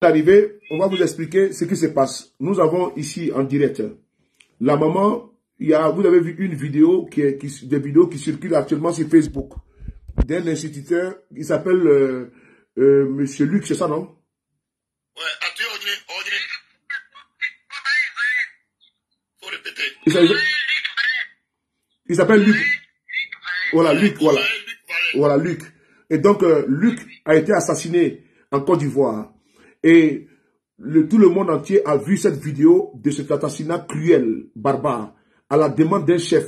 Arrivé, on va vous expliquer ce qui se passe. Nous avons ici en direct la maman. Vous avez vu une vidéo des vidéos qui circulent actuellement sur Facebook d'un instituteur. Il s'appelle Monsieur Luc, c'est ça, non? Ouais, faut répéter. Il s'appelle Luc. Voilà, Luc, voilà. Voilà, Luc. Et donc, Luc a été assassiné en Côte d'Ivoire. Et tout le monde entier a vu cette vidéo de cet assassinat cruel, barbare, à la demande d'un chef.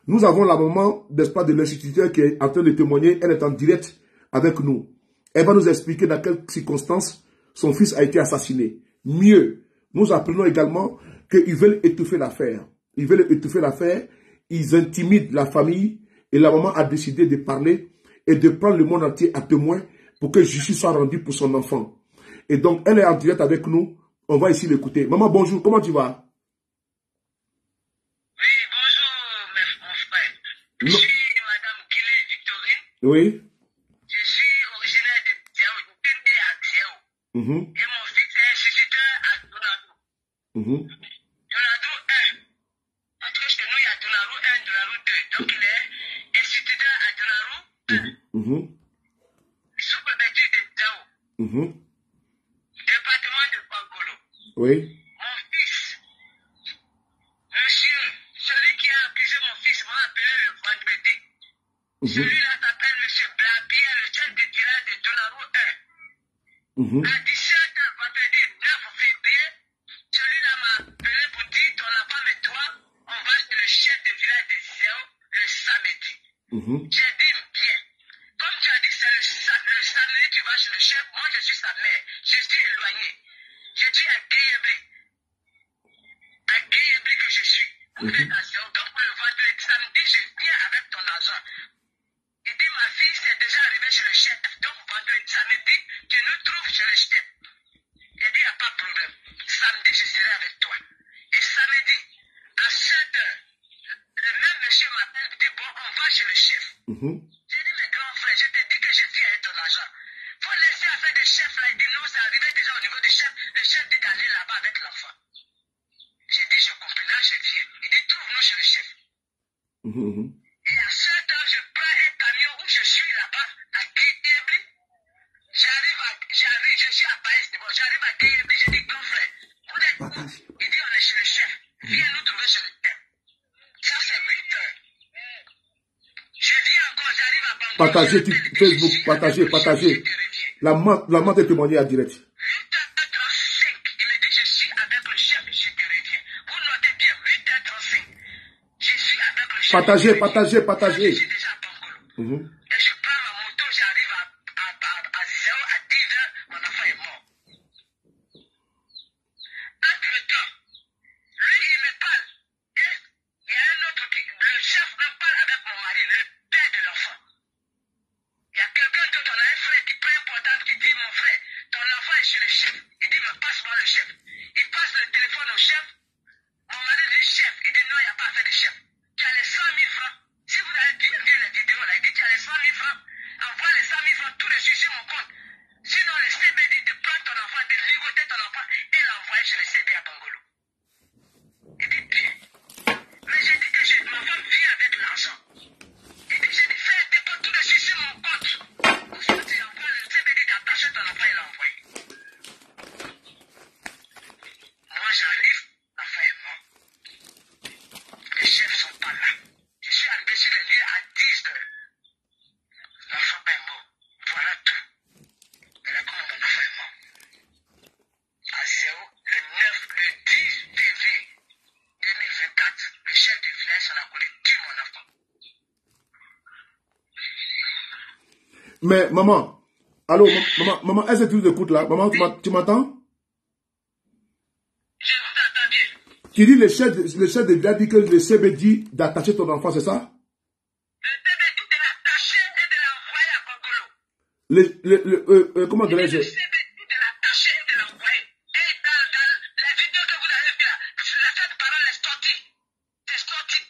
Nous avons la maman, n'est-ce pas, de l'instituteur qui est en train de témoigner. Elle est en direct avec nous. Elle va nous expliquer dans quelles circonstances son fils a été assassiné. Mieux, nous apprenons également qu'ils veulent étouffer l'affaire. Ils veulent étouffer l'affaire. Ils intimident la famille. Et la maman a décidé de parler et de prendre le monde entier à témoin pour que justice soit rendue pour son enfant. Et donc, elle est en direct avec nous. On va ici l'écouter. Maman, bonjour. Comment tu vas? Oui, bonjour, mon frère. Je suis Madame Guillet Victorine. Oui. Je suis originaire de Tiao, je suis né à Tiao. Et mon fils est instituteur à Donado. Donado 1. Parce que chez nous, il y a Donado 1, Donado 2. Donc, il est instituteur à Donado 1. Sous-préfecture de Tiao. Département de Bangolo. Oui. Mon fils, monsieur, celui qui a accusé mon fils m'a appelé le vendredi. Celui-là s'appelle monsieur Blabia, le chef de tirage de Donaro 1. À 17h, vendredi 9 février, celui-là m'a appelé pour dire ton enfant et toi, on va chez le chef de village de Zéo le samedi. J'ai dit bien. Comme tu as dit, c'est le samedi, tu vas chez le chef. Moi, je suis sa mère. Je suis éloigné. Je suis à Guéyébri. À Guéyébri que je suis. Donc, pour le vendredi, samedi, je viens avec ton argent. Il dit, ma fille, c'est déjà arrivé chez le chef. Donc, vendredi, samedi, tu nous trouves chez le chef. Il dit, il n'y a pas de problème. Samedi, je serai avec toi. Et samedi, à 7h, le même monsieur m'appelle et dit, bon, on va chez le chef. J'ai dit, mes grands frères, je t'ai dit que je viens avec ton argent. Faut laisser affaire des chefs là. Il dit, non, c'est arrivé déjà au niveau du chef. Le chef dit d'aller là-bas avec l'enfant. J'ai dit, je comprends, là, je viens. Il dit, trouve-nous chez le chef. Et à 7h, je prends un camion où je suis là-bas, à Guéyébri. Je suis à Paès, c'est bon. J'arrive à Guéyébri, je dis, grand frère, vous êtes où? Il dit, on est chez le chef. Viens nous trouver chez le chef. Ça, c'est 8h. Je viens encore, j'arrive à Bangkok. Partagez Facebook, partagez. La maman est témoignée à direct. 8h35, il me dit, je suis avec le chef, je te reviens. Vous notez bien, 8h35. Je suis avec le chef. Partagez. Je suis déjà à Bangkok. Et je prends ma moto, j'arrive à 0 à 10h, mon enfant est mort. Entre-temps, lui, il me parle. Et il y a un autre le chef me parle avec mon mari, le père de l'enfant. Il y a quelqu'un d'autre, on a un frère qui prend un portable qui dit, mon frère, ton enfant est chez le chef. Il dit, mais passe-moi le chef. Il passe le téléphone au chef. Mon mari dit, chef. Il dit, non, il n'y a pas affaire de chef. Tu as les 100 000 francs. Si vous avez bien vu les vidéos là, il dit, tu as les 100 000 francs. Envoie les 100 000 francs tout de suite sur mon compte. Sinon, le CB dit de prendre ton enfant, de ligoter ton enfant et l'envoyer chez le CB à Bangolo. Il dit, bien. Mais j'ai dit que ma femme vient avec l'argent. Il dit, j'ai dit, fais un dépôt tout de suite sur mon compte. Pour ça, tu envoies le CB dit d'attacher ton enfant et l'envoyer. Moi, j'arrive, l'enfant est mort. Les chefs sont pas là. Je suis arrivé sur les lieux à 10h. L'enfant est mort. Voilà tout. Et là, comment mon enfant est mort? À Zéo, le 10 février 2024, le chef du village s'en a collé, tue mon enfant. Mais maman, allô, maman, est-ce que tu nous écoutes là? Maman, tu m'entends? Je vous entends bien. Tu dis le chef de village dit que le CB dit d'attacher ton enfant, c'est ça? Le CB dit de l'attacher et de l'envoyer à Bangolo. Comment dirais-je? Le CB dit de l'attacher et de l'envoyer. Et dans la vidéo que vous avez vue là, la fête parole est sortie. C'est sorti.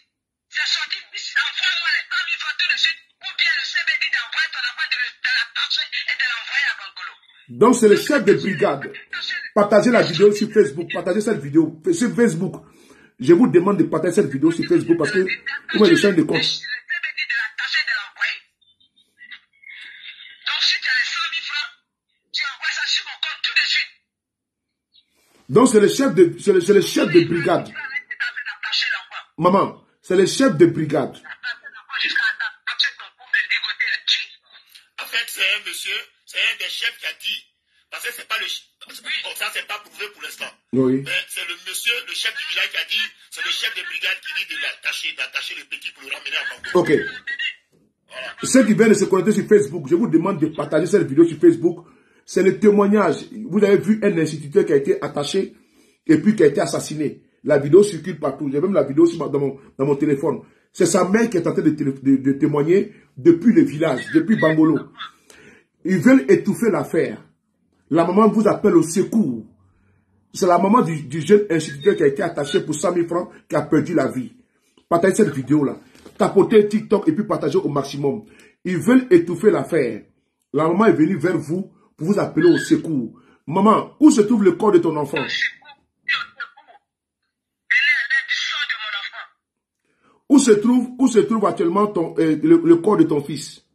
C'est sorti. Envoie-moi les 100 000 francs tout de suite. Ou bien le CB dit d'envoyer ton enfant de l'attacher et de l'envoyer à Bangolo. Donc, c'est le chef de brigade. Partagez la vidéo sur Facebook. Partagez cette vidéo sur Facebook. Je vous demande de partager cette vidéo sur Facebook parce que vous m'avez chaîne de compte. Donc, c'est le chef de brigade. Maman, c'est le chef de brigade. En fait, c'est un monsieur, c'est un des chefs qui a dit. Parce que c'est pas le bon, ça c'est pas prouvé pour l'instant. Oui. Mais c'est le monsieur, le chef du village qui a dit, c'est le chef de brigade qui dit d'attacher le petit pour le ramener à Bango. Ok. Voilà. Ceux qui viennent de se connecter sur Facebook, je vous demande de partager cette vidéo sur Facebook. C'est le témoignage. Vous avez vu un instituteur qui a été attaché et puis qui a été assassiné. La vidéo circule partout. J'ai même la vidéo dans mon téléphone. C'est sa mère qui est en train de témoigner depuis le village, depuis Bangolo. Ils veulent étouffer l'affaire. La maman vous appelle au secours. C'est la maman du jeune instituteur qui a été attaché pour 100 000 francs qui a perdu la vie. Partagez cette vidéo-là. Tapotez TikTok et puis partagez au maximum. Ils veulent étouffer l'affaire. La maman est venue vers vous pour vous appeler au secours. Maman, où se trouve le corps de ton enfant? Où se trouve actuellement le corps de ton fils?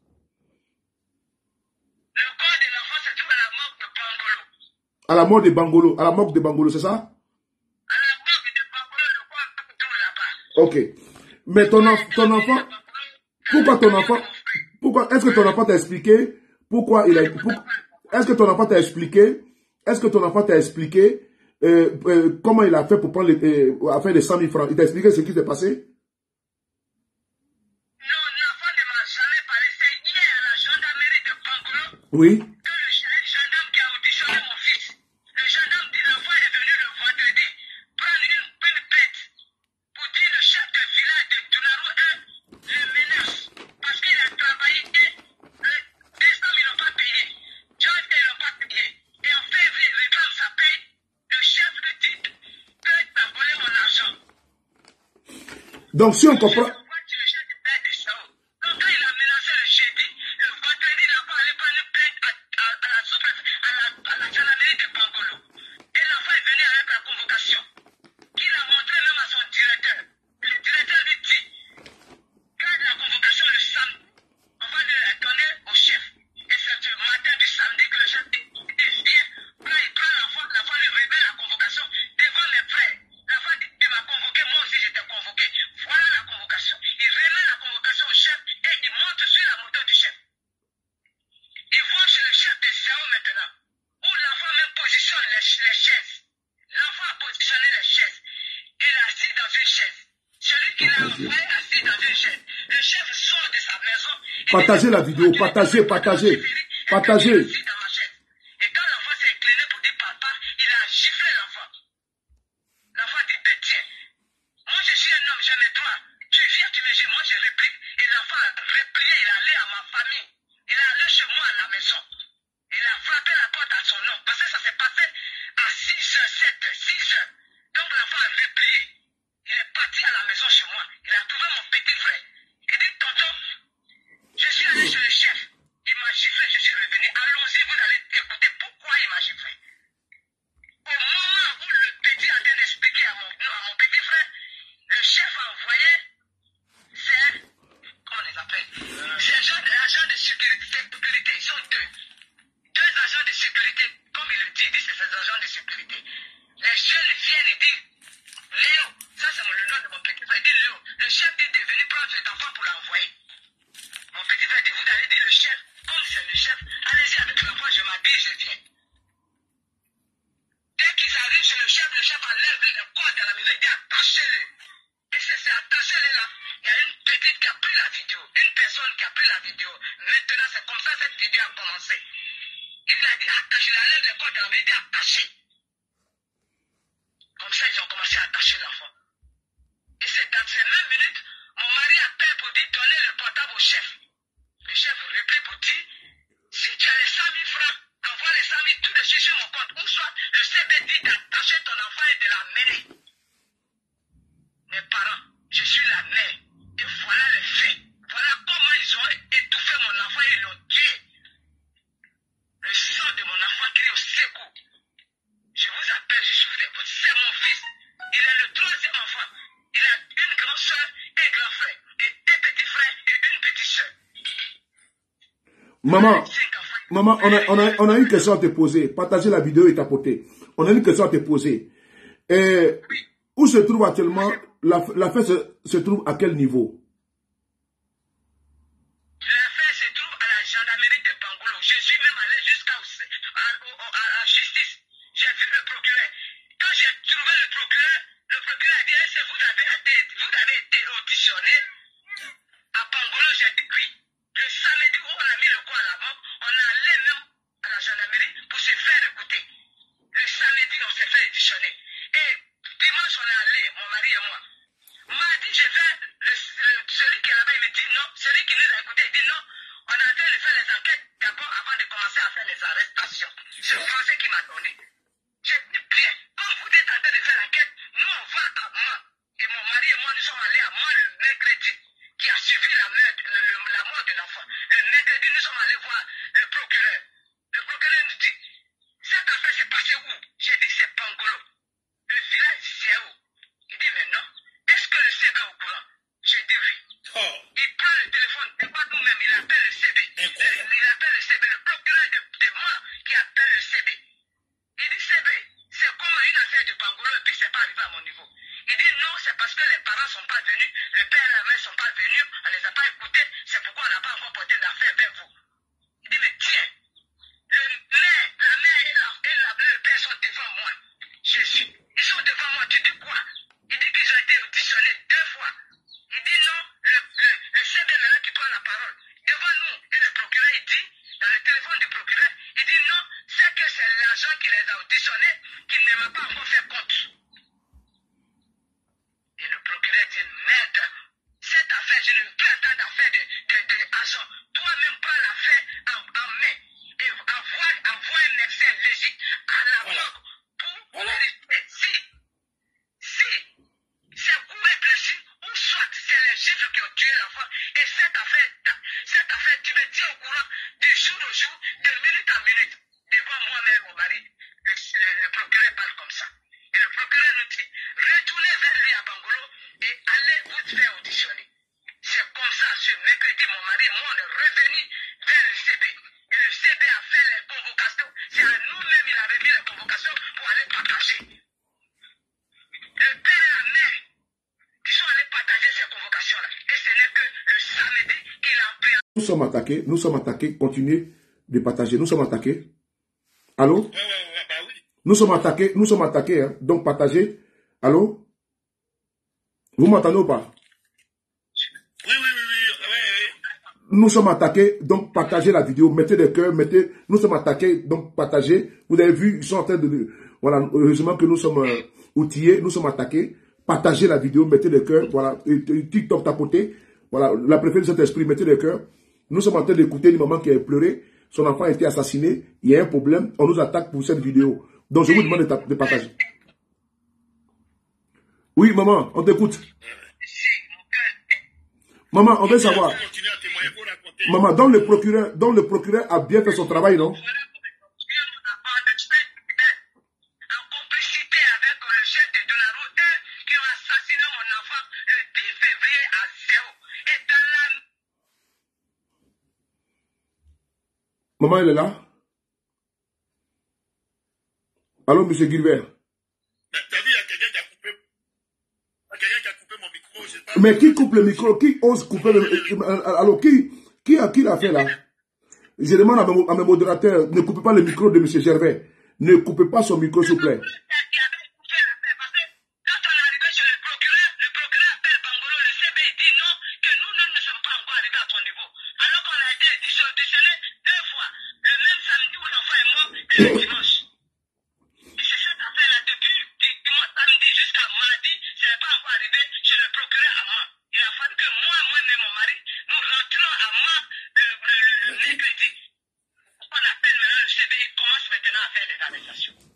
À la mort de Bangolo. À la morgue de Bangolo, c'est ça? À la morgue de Bangolo, le corps se trouve là-bas. Ok. Mais ton enfant, est-ce que ton enfant t'a expliqué pourquoi il a, est-ce que ton enfant t'a expliqué, comment il a fait pour prendre à faire les 100 000 francs? Il t'a expliqué ce qui s'est passé? Non, l'enfant ne m'a jamais parlé. C'est hier à la gendarmerie de Bangolo. Oui. Donc, si on comprend... Partagez la vidéo, partagez. Et quand l'enfant s'est incliné pour dire papa, il a giflé l'enfant. L'enfant dit, ben tiens, moi je suis un homme, j'ai mes droits. Tu viens, tu me dis, moi je réplique. Et l'enfant a répliqué, il est allé à ma famille. Il est allé chez moi à la maison. Il a frappé la porte à son nom. Parce que ça s'est passé à 6h. Donc l'enfant a répliqué. Il est parti à la maison chez moi. Il a trouvé mon petit frère. Il dit, tonton, je suis allé chez le chef. Il m'a giflé, je suis revenu. Allons-y, vous allez écouter pourquoi il m'a giflé. Au moment où le petit est en train d'expliquer à mon petit frère, le chef a envoyé comment on les appelle? Ces agents de sécurité. Ils sont deux agents de sécurité, comme il le dit c'est ces agents de sécurité. Les jeunes viennent et disent, Léo, ça c'est le nom de mon petit frère, dit Léo, le chef dit de venir prendre cet enfant pour l'envoyer. Mon petit frère dit, vous allez dire le chef, comme c'est le chef, allez-y avec l'enfant, je m'habille, je viens. Dès qu'ils arrivent chez le chef enlève le corps de la maison, il dit attachez-le. Et c'est attachez-le là. Il y a une petite qui a pris la vidéo, une personne qui a pris la vidéo. Maintenant, c'est comme ça que cette vidéo a commencé. Il a dit attaché, il enlève le corps de la maison, il dit attaché. Comme ça, ils ont commencé à attacher l'enfant. Et c'est dans ces mêmes minutes, mon mari appelle pour dire donnez le portable au chef. Le chef réplique pour dire si tu as les 100 000 francs, envoie les 100 000 tout de suite sur mon compte. Ou soit le CB dit d'attacher ton enfant et de l'amener. Mes parents, je suis la mère. Et voilà les faits. Voilà comment ils ont étouffé mon enfant et ils l'ont tué. Le sang de mon enfant qui Maman, on a une question à te poser. Partagez la vidéo et tapoter. On a une question à te poser. Et où se trouve actuellement, l'affaire se trouve à quel niveau? L'affaire se trouve à la gendarmerie de Bangolo. Je suis même allé jusqu'à la justice. J'ai vu le procureur. Quand j'ai trouvé le procureur a dit, est-ce que vous avez été auditionné à Bangolo? J'ai dit oui. Le samedi où on a mis le coup à l'avant, on est allé même à la gendarmerie pour se faire écouter. Le samedi, on s'est fait auditionner. Et dimanche, on est allé, mon mari et moi. On m'a dit, je vais, celui qui est là-bas, il me dit non. Celui qui nous a écouté, il dit non. On a en train de faire les enquêtes d'abord avant de commencer à faire les arrestations. C'est le français qui m'a donné. J'ai dit bien, quand vous êtes en train de faire l'enquête, nous on va à Mans. Et mon mari et moi, nous sommes allés à Mans le mercredi, qui a suivi la mort de l'enfant. Le mercredi, nous sommes allés voir le procureur. Le procureur nous dit, cette affaire s'est passée où? J'ai dit c'est Bangolo. Le village c'est où? Il dit mais non. Est-ce que le CB est au courant? J'ai dit oui. Il prend le téléphone, c'est pas nous-mêmes, il appelle le CB. Il appelle le CB, le procureur de Mans qui appelle le CB. Il dit CB, c'est comme une affaire de Bangolo et puis c'est pas arrivé à mon niveau. Il dit non, c'est parce que les parents sont pas venus, le père et la mère sont pas venus, on les a pas écoutés, c'est pourquoi on n'a pas encore porté d'affaires vers vous. Il dit mais tiens, la mère et le père sont devant moi. Jésus, ils sont devant moi, tu dis quoi? Il dit qu'ils ont été auditionnés 2 fois. Il dit non, le CB maintenant qui prend la parole devant nous et le procureur il dit, dans le téléphone du procureur, il dit non, c'est que c'est l'agent qui les a auditionnés qui ne m'a pas encore fait compte. Et le procureur dit merde, cette affaire, je ne veux plus attendre d'affaire d'agent. Toi-même prends l'affaire en main et envoie un médecin légitime à la morgue pour vérifier si c'est où est blessé ou soit c'est les gifles qui ont tué l'enfant. Et cette affaire, tu me tiens au courant du jour au jour, de minute en minute. Devant moi-même, mon mari, le procureur parle comme ça. Et le procureur nous dit, retournez vers lui à Bangolo et allez vous faire auditionner. C'est comme ça, ce mercredi, mon mari et moi, on est revenu vers le CB. Et le CB a fait les convocations. C'est à nous-mêmes, il avait mis les convocations pour aller partager. Le père et la mère qui sont allés partager ces convocations-là. Et ce n'est que le samedi qu'il a pris. Nous sommes attaqués, continuez de partager. Nous sommes attaqués. Allô? Oui. Nous sommes attaqués, hein. Donc partagez. Allô? Vous m'entendez ou pas? Oui. Nous sommes attaqués, donc partagez la vidéo, mettez des cœurs, nous sommes attaqués, donc partagez. Vous avez vu, ils sont en train de... Voilà, heureusement que nous sommes outillés, nous sommes attaqués. Partagez la vidéo, mettez des cœurs, voilà, TikTok tapoté, voilà, la préférée de cet esprit, mettez des cœurs. Nous sommes en train d'écouter une maman qui a pleuré, son enfant a été assassiné, il y a un problème, on nous attaque pour cette vidéo. Donc je vous demande de partager. Oui, maman, on t'écoute. Maman, on veut savoir. Maman, donc le procureur a bien fait son travail, non? Maman, elle est là? Allô, monsieur Gilbert? T'as vu, il y a quelqu'un qui a coupé mon micro. Je sais pas. Mais qui coupe le micro? Qui ose couper le micro? Alors, qui l'a fait là? Je demande à mes modérateurs, ne coupez pas le micro de monsieur Gervais. Ne coupez pas son micro, s'il vous plaît.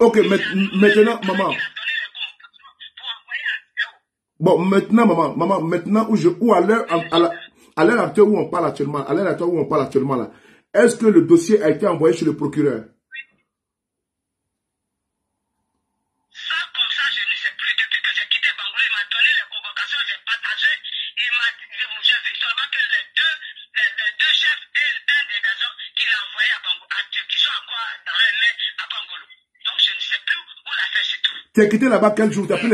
Ok, maintenant, maman. Bon, maintenant, maman, maintenant où à l'heure actuelle où on parle actuellement, là, est-ce que le dossier a été envoyé chez le procureur? J'ai vu seulement que les deux chefs et un des agents qui Tu as quitté là-bas quel jour? Tu as pris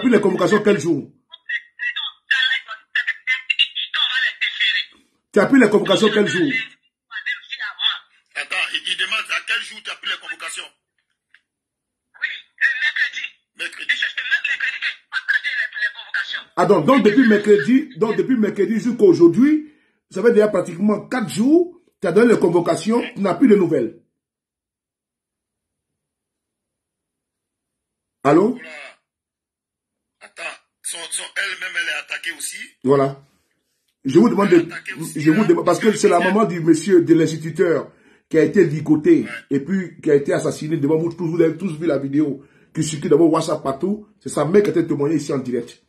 les convocations quel jour? Tu as pris les convocations quel jour? Attends, il demande à quel jour tu as pris les convocations? Oui, mercredi. Et c'est ce même mercredi que je partageais les convocations. Ah donc depuis mercredi jusqu'à aujourd'hui, ça fait déjà pratiquement 4 jours, tu as donné les convocations, tu n'as plus de nouvelles. Allô? Voilà. Attends, elle-même, elle est attaquée aussi. Voilà. Je vous demande, parce que c'est la maman du monsieur, de l'instituteur, qui a été ligoté, et puis qui a été assassiné devant vous tous. Vous avez tous vu la vidéo qui circule dans WhatsApp partout. C'est sa mère qui a été témoignée ici en direct.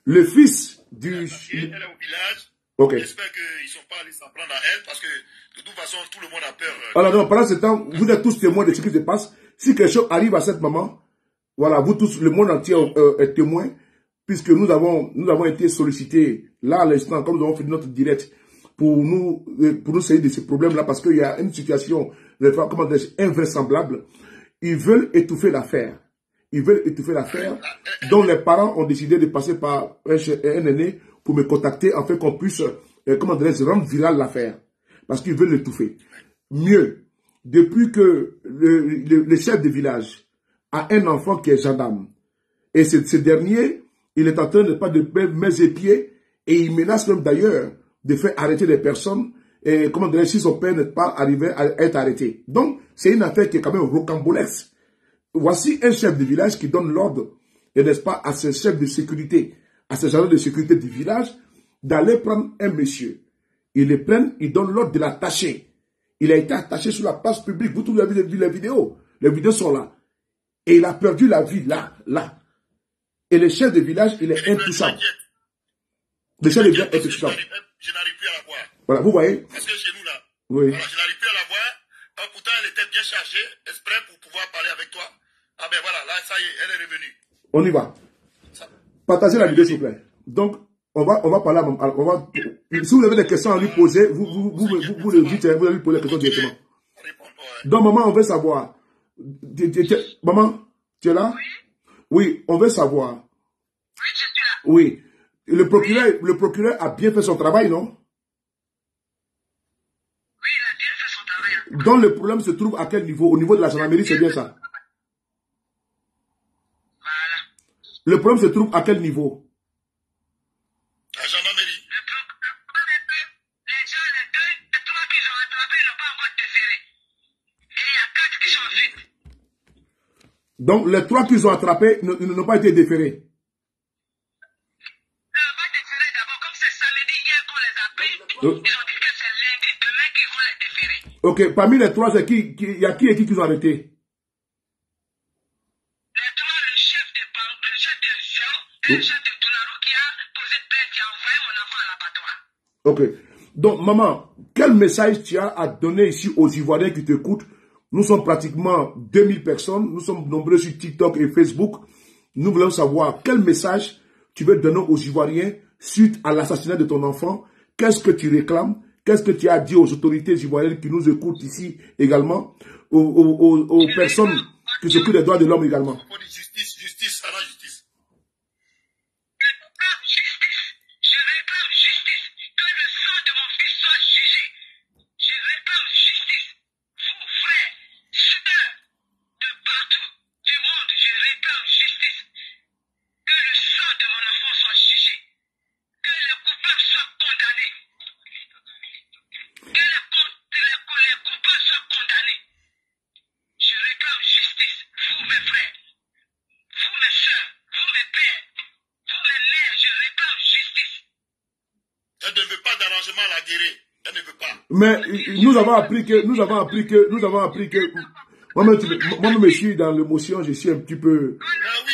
Le fils du... Elle est au village. Ok. J'espère qu'ils ne sont pas allés s'en prendre à elle, parce que de toute façon, tout le monde a peur. Alors non, pendant ce temps, vous êtes tous témoins de ce qui se passe. Si quelque chose arrive à cette maman, voilà, vous tous, le monde entier est témoin, puisque nous avons été sollicités, là, à l'instant, comme nous avons fait notre direct, pour nous saisir de ces problèmes-là, parce qu'il y a une situation, comment dire, invraisemblable. Ils veulent étouffer l'affaire. Ils veulent étouffer l'affaire, dont les parents ont décidé de passer par un aîné pour me contacter, afin qu'on puisse, comment dire, rendre virale l'affaire. Parce qu'ils veulent l'étouffer. Mieux, depuis que le chef de village a un enfant qui est gendarme, et ce dernier, il est en train de pas de mettre ses pieds, et il menace même d'ailleurs de faire arrêter des personnes, et comment dire, si son père n'est pas arrivé à être arrêté. Donc, c'est une affaire qui est quand même rocambolesque. Voici un chef de village qui donne l'ordre, et n'est-ce pas, à ce chef de sécurité, à ce gendarme de sécurité du village, d'aller prendre un monsieur. Ils le prennent, ils donnent l'ordre de l'attacher. Il a été attaché sur la place publique. Vous tous avez vu les vidéos. Les vidéos sont là. Et il a perdu la vie, là. Et le chef de village, il est intouchable. Le chef de village est intouchable. Je n'arrive plus à la voir. Voilà, vous voyez? Parce que chez nous, là, oui. Voilà, je n'arrive plus à la voir. Pourtant, elle était bien chargée, exprès pour pouvoir parler avec toi. Ah ben voilà, là, ça y est, elle est revenue. On y va. Partagez la vidéo, s'il vous plaît. Donc, on va parler à si vous avez des questions à lui poser, vous le dites, vous allez lui poser des questions directement. Donc, maman, on veut savoir. Maman, tu es là? Oui, on veut savoir. Oui, je suis là. Oui. Le procureur a bien fait son travail, non? Oui, il a bien fait son travail. Donc, le problème se trouve à quel niveau? Au niveau de la gendarmerie, c'est bien ça? Voilà. Le problème se trouve à quel niveau? La gendarmerie. Le problème est que les gens, les trois qui sont attrapés n'ont pas encore déféré. Et il y a 4 qui sont en fuite. Donc, les 3 qu'ils ont attrapés n'ont pas été déférés. Ils n'ont pas déféré d'abord, comme c'est samedi hier qu'on les a pris. Ils ont dit que c'est lundi, demain qu'ils vont les déférer. Ok, parmi les 3, il y a qui et qui qu'ils ont arrêté? Les 3, le chef de banque, le chef de Zéo et le chef de Dounarou qui a posé plainte, qui a envoyé mon enfant à l'abattoir. Ok. Donc, maman, quel message tu as à donner ici aux Ivoiriens qui t'écoutent? Nous sommes pratiquement 2000 personnes. Nous sommes nombreux sur TikTok et Facebook. Nous voulons savoir quel message tu veux donner aux Ivoiriens suite à l'assassinat de ton enfant. Qu'est-ce que tu réclames? Qu'est-ce que tu as dit aux autorités ivoiriennes qui nous écoutent ici également? Aux personnes qui s'occupent des droits de l'homme également. Justice, à la justice. Je réclame justice. Je réclame justice. Que le sang de mon fils soit jugé. Je réclame justice. Vous, frères, sœurs, de partout du monde, je réclame justice. Que le sang de mon enfant soit jugé. Que les coupables soient condamnés. Que les coupables soient condamnés. Je réclame justice. Vous, mes frères, vous, mes soeurs, vous, mes pères, vous, mes mères, je réclame justice. Elle ne veut pas d'arrangement à la guérir. Elle ne veut pas. Mais nous avons appris que moi-même, je suis dans l'émotion, je suis un petit peu... Ah oui.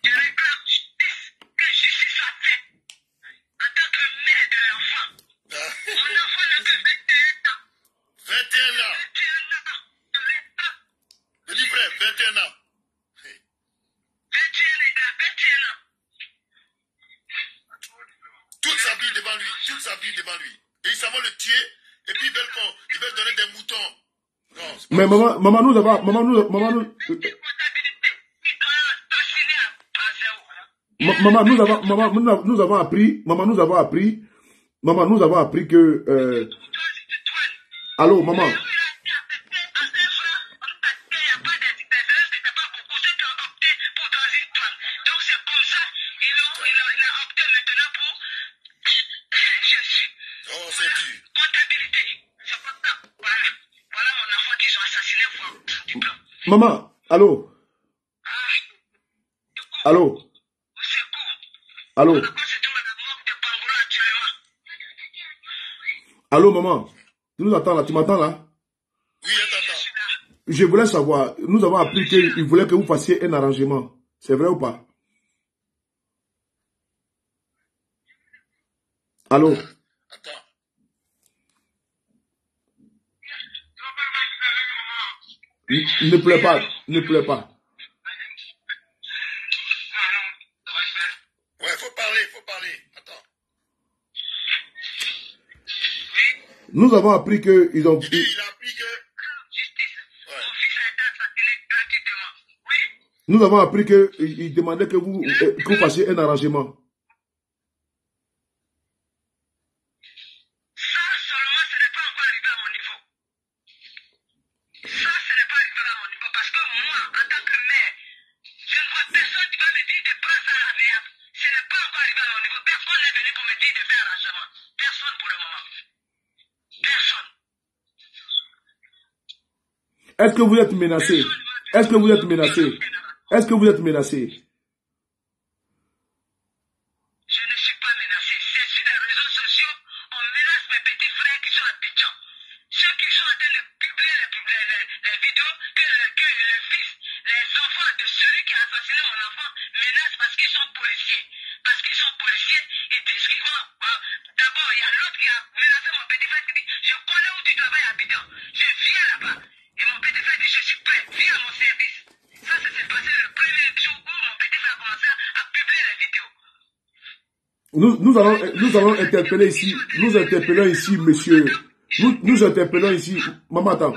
Je réclame justice, que justice soit faite. En tant que mère de l'enfant. Mon enfant n'a que 21 ans. 21 ans. 21 ans. Je réclame. Je dis frère, 21 ans. 21 ans. Toute sa vie devant lui. Toute sa vie devant lui. Et ils savent le tuer. Et puis ils veulent donner des moutons. Non, Mais maman nous avons, maman nous, nous avons appris que, allô, maman. Maman, allô? Allô? Allô? Allô, maman? Tu nous attends là? Tu m'entends là? Oui, je t'entends. Je voulais savoir, nous avons appris qu'il voulait que vous fassiez un arrangement. C'est vrai ou pas? Allô? Attends. Ne pleure pas, ne pleure pas. Ouais, faut parler. Attends. Nous avons appris que ils ont. Il a appris que. Ouais. Nous avons appris que ils demandaient que vous fassiez un arrangement. Est-ce que vous êtes menacé? Est-ce que vous êtes menacé? Est-ce que vous êtes menacé? Je ne suis pas menacé. C'est sur les réseaux sociaux, on menace mes petits frères qui sont à Abidjan. Ceux qui sont en train de publier les vidéos que le fils, les enfants de celui qui a assassiné mon enfant menacent parce qu'ils sont policiers. Parce qu'ils sont policiers, ils disent qu'ils vont... D'abord, il y a l'autre qui a menacé mon petit frère qui dit « Je connais où tu travailles à Abidjan. Je viens là-bas. » Et mon petit frère dit « Je suis prêt. Viens à mon service. » Ça s'est passé le premier jour où mon petit frère a commencé à publier les vidéos. Nous allons interpeller ici, nous interpellons ici, monsieur. Nous interpellons ici, maman attends,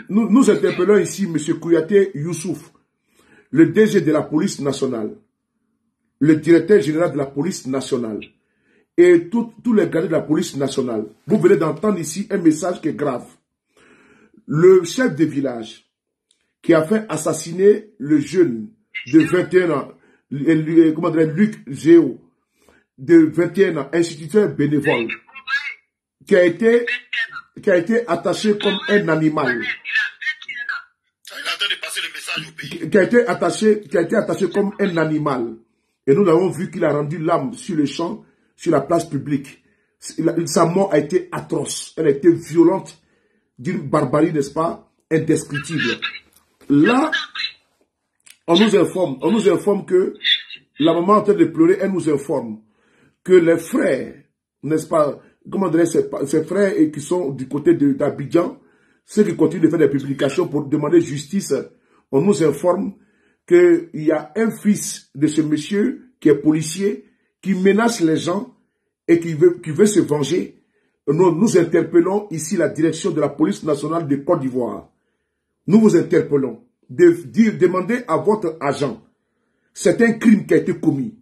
nous interpellons ici, monsieur Kouyaté Youssouf, le DG de la police nationale, le directeur général de la police nationale, et tous les gradés de la police nationale. Vous venez d'entendre ici un message qui est grave. Le chef de village qui a fait assassiner le jeune de 21 ans, comment dire, Luc Géo, de 21 ans, instituteur bénévole, qui a été attaché comme un animal. Qui a été attaché comme un animal. Et nous avons vu qu'il a rendu l'âme sur le champ, sur la place publique. Sa mort a été atroce. Elle a été violente, d'une barbarie, n'est-ce pas, indescriptible. Là, on nous informe que la maman est en train de pleurer, elle nous informe que les frères, n'est-ce pas, comment dire, ces frères qui sont du côté d'Abidjan, ceux qui continuent de faire des publications pour demander justice, on nous informe qu'il y a un fils de ce monsieur qui est policier, qui menace les gens et qui veut se venger. Nous interpellons ici la direction de la police nationale de Côte d'Ivoire. Nous vous interpellons de demander à votre agent, c'est un crime qui a été commis,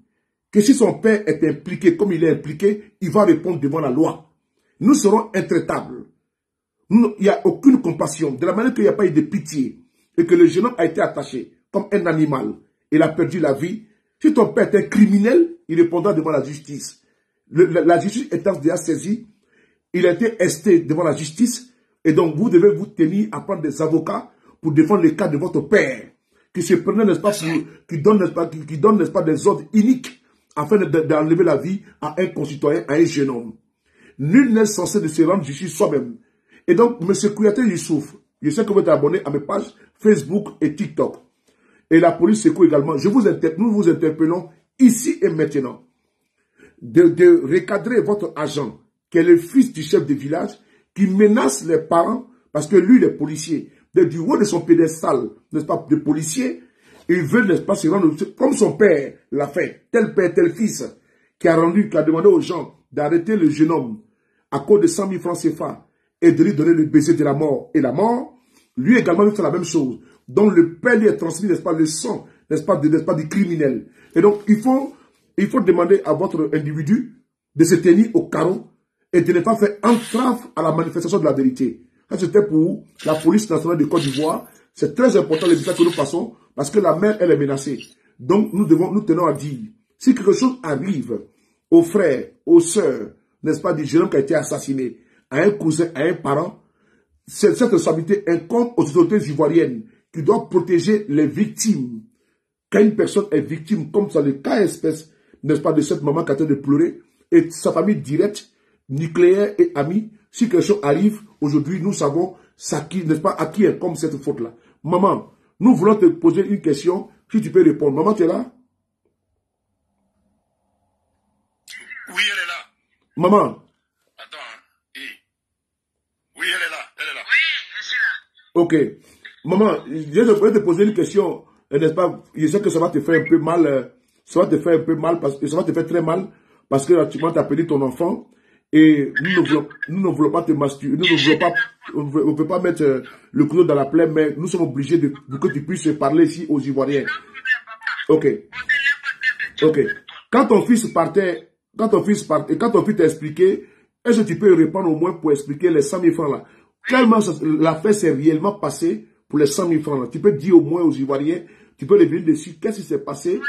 que si son père est impliqué comme il est impliqué, il va répondre devant la loi. Nous serons intraitables. Il n'y a aucune compassion. De la manière qu'il n'y a pas eu de pitié et que le jeune homme a été attaché comme un animal, il a perdu la vie. Si ton père est un criminel, il répondra devant la justice. La justice étant déjà saisie, il a été esté devant la justice et donc vous devez vous tenir à prendre des avocats pour défendre le cas de votre père qui se prenait, n'est-ce pas, qui donne, n'est-ce pas, des ordres uniques afin d'enlever la vie à un concitoyen, à un jeune homme. Nul n'est censé de se rendre justice soi-même. Et donc, M. Kouyaté Youssouf, je sais que vous êtes abonné à mes pages Facebook et TikTok. Et la police secoue également. Nous vous interpellons ici et maintenant de recadrer votre agent, qui est le fils du chef de village, qui menace les parents, parce que lui, il est policier. Du haut de son pédestal, n'est-ce pas, de policier, il veut, n'est-ce pas, se rendre, comme son père l'a fait, tel père, tel fils, qui a demandé aux gens d'arrêter le jeune homme à cause de 100 000 francs CFA et de lui donner le baiser de la mort. Et la mort, lui également veut faire la même chose. Donc le père lui est transmis, n'est-ce pas, le sang, n'est-ce pas, du criminel. Et donc il faut demander à votre individu de se tenir au carreau et de ne pas faire entrave à la manifestation de la vérité. Ça c'était pour la police nationale de Côte d'Ivoire. C'est très important le message que nous passons parce que la mère, elle est menacée. Donc nous tenons à dire, si quelque chose arrive aux frères, aux sœurs, n'est-ce pas, du jeune homme qui a été assassiné, à un cousin, à un parent, cette responsabilité incombe aux autorités ivoiriennes qui doivent protéger les victimes. Quand une personne est victime, comme ça le cas espèce, n'est-ce pas, de cette maman qui a été de pleurer, et sa famille directe, nucléaire et amie, si quelque chose arrive, aujourd'hui, nous savons, n'est-ce pas, à qui incombe cette faute-là. Maman, nous voulons te poser une question, si tu peux répondre. Maman, tu es là? Oui, elle est là. Maman. Attends, oui, elle est là, elle est là. Oui, je suis là. Ok. Maman, je vais te poser une question, n'est-ce pas? Je sais que ça va te faire un peu mal, ça va te faire un peu mal, parce que ça va te faire très mal, parce que tu as perdu ton enfant, et nous ne voulons pas te masturber, on ne veut pas mettre le couteau dans la plaie, mais nous sommes obligés pour que tu puisses parler ici aux Ivoiriens. Ok. Ok. Quand ton fils partait, quand ton fils t'a expliqué, est-ce que tu peux répondre au moins pour expliquer les 100 000 francs là? Tellement l'affaire s'est réellement passée pour les 100 000 francs là. Tu peux dire au moins aux Ivoiriens, tu peux revenir dessus, qu'est-ce qui s'est passé? Mon enfant ne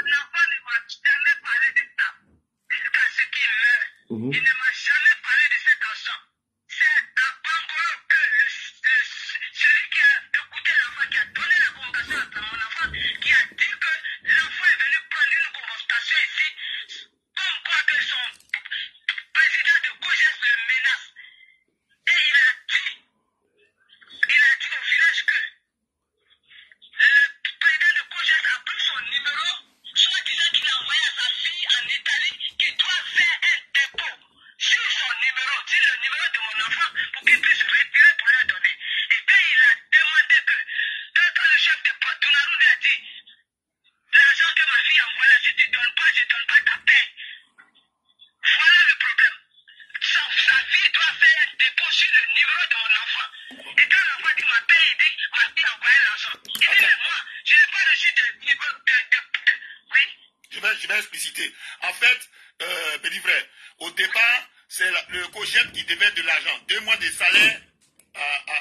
m'a jamais parlé de ça. Jusqu'à ce qu'il meure. Il ne m'a jamais parlé de cet argent. C'est à Bangolo que celui qui a écouté l'enfant, qui a donné la convocation à mon enfant, qui a dit que l'enfant est venu prendre une convocation ici, comme quoi que son président de COJES le menace. Et il a dit au village que le président de COJES a pris son numéro, soit disant qu'il a envoyé à sa fille en Italie qui doit faire un dépôt sur son numéro, sur le numéro de mon enfant, pour qu'il puisse retirer pour leur donner. Et puis il a demandé que, quand le chef de Donaroun lui a dit, l'argent que ma fille envoie là, si tu ne donnes pas, je ne donne pas ta paie. Voilà le problème. Sa fille doit faire un dépôt sur le numéro de mon enfant. Et quand l'enfant dit ma paie, il dit ma fille a envoyé l'argent. Il dit mais moi, je n'ai pas reçu de niveau oui. Je vais expliciter. En fait, petit frère, au départ, c'est le COJEP qui devait de l'argent. 2 mois de salaire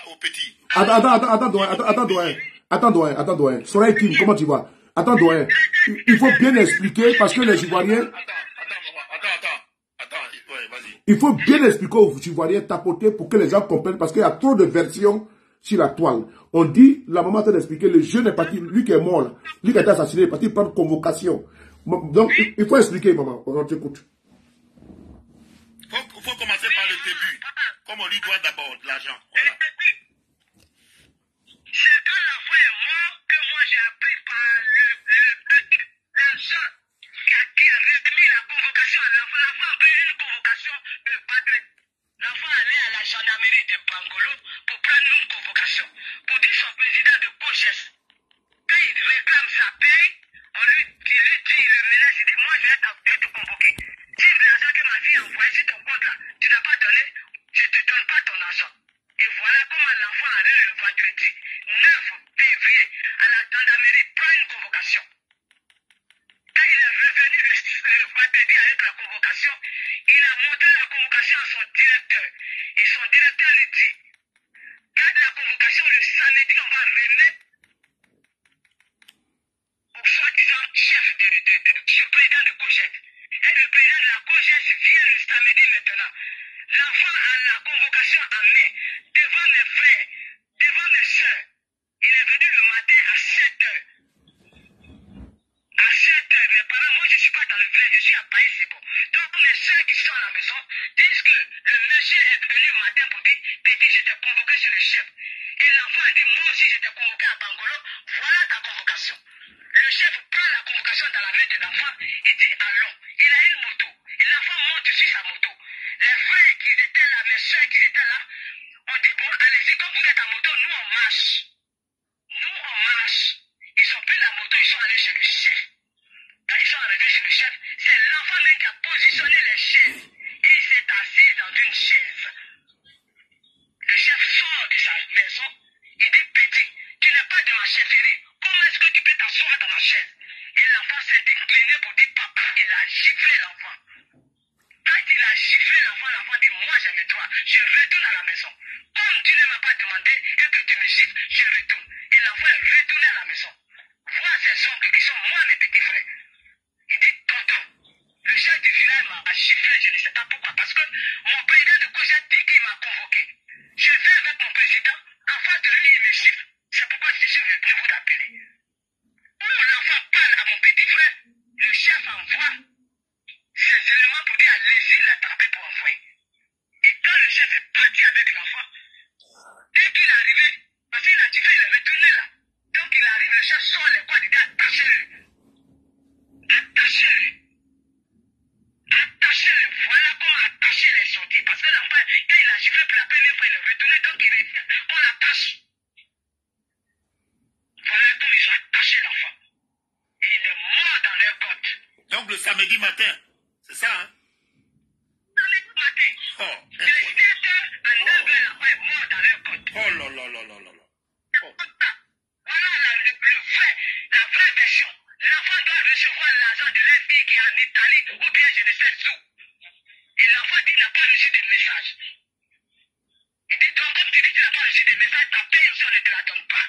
au petit. Attends, doyen. Soleil Kim, comment tu vas? Attends, doyen. Il faut bien expliquer parce que les Ivoiriens... Attends, ouais, vas-y. Il faut bien expliquer aux Ivoiriens, tapoter pour que les gens comprennent parce qu'il y a trop de versions sur la toile. On dit, la maman t'a expliqué, le jeune est parti, lui qui est mort, là, lui qui a été assassiné, est parti prendre convocation. Donc, il faut expliquer, maman, on t'écoute. Il faut commencer par le début. Comme on lui doit d'abord de l'argent. Voilà. C'est quand l'enfant est mort que moi j'ai appris par l'argent qui a remis la convocation à l'enfant. L'enfant a pris une convocation de Badré. L'enfant allait à la gendarmerie de Bangolo pour prendre une convocation. Pour dire son président de COJES. Quand il réclame sa paye, on lui dit, le ménage, il dit, moi je vais te convoquer. Si l'argent que ma fille a envoyé sur ton compte là, tu n'as pas donné, je ne te donne pas ton argent. Et voilà comment l'enfant arrive le vendredi 9 février à la gendarmerie prend une convocation. Quand il est revenu le vendredi avec la convocation, il a montré la convocation à son directeur. Et son directeur lui dit, garde la convocation le samedi, on va remettre au soi-disant chef président de COJES. Et le président de la COJES vient le samedi maintenant. L'enfant a la convocation en main, devant mes frères, devant mes soeurs. Il est venu le matin à 7 heures. À 7 heures, mes parents, moi je ne suis pas dans le village, je suis à Paris, c'est bon. Donc mes soeurs qui sont à la maison disent que le monsieur est venu le matin pour dire, petit, je t'ai convoqué chez le chef. Et l'enfant a dit, moi aussi je t'ai convoqué à Bangolo, voilà ta convocation. Le chef prend la convocation dans la main de l'enfant et dit, allons, il a une moto. Et l'enfant monte sur sa moto. Les frères qui étaient là, mes soeurs qui étaient là, on dit, bon, allez-y, comme vous êtes à moto, nous on marche. Nous on marche. Ils ont pris la moto, ils sont allés chez le chef. Quand ils sont arrivés chez le chef, c'est l'enfant même qui a positionné les chaises. Et il s'est assis dans une chaise. Le chef sort de sa maison, il dit, petit, ma chefferie. Comment est-ce que tu peux t'asseoir dans ma chaise? Et l'enfant s'est incliné pour dire papa, il a giflé l'enfant. Quand il a giflé l'enfant, l'enfant dit moi j'aime toi, je retourne à la maison. Comme tu ne m'as pas demandé et que tu me gifles, je retourne. Et l'enfant est retourné à la maison. Vois ces oncles qui sont moi mes petits frères. Il dit tonton, le chef du village m'a giflé, je ne sais pas pourquoi, parce que mon président de Koja dit qu'il m'a convoqué. Je vais avec mon président, en face de lui il me gifle. C'est pourquoi je suis venu vous appeler. Où l'enfant parle à mon petit frère, le chef envoie ces éléments pour dire allez-y l'attraper pour envoyer. Et quand le chef est parti avec l'enfant, dès qu'il est arrivé, parce qu'il a tiré, il est retourné là. Donc il arrive, le chef sort les quoi, il dit attachez-le. Attachez-le. Attachez-le. Voilà comment attacher les sorties. Parce que l'enfant, quand il a giflé pour la première fois, il est retourné, donc il revient. On l'attache. Voilà comme ils ont attaché l'enfant. Et il est mort dans leur côte. Donc le samedi matin, c'est ça, hein? Samedi matin. Oh, De 7h à 9h, l'enfant est mort dans leur côte. oh là là là là là là. Oh. Voilà la vraie version. L'enfant doit recevoir l'argent de leur fille qui est en Italie ou bien je ne sais où. Et l'enfant dit qu'il n'a pas reçu de message. Il dit donc comme tu dis que tu n'as pas reçu de message, ta paye aussi on ne te la donne pas.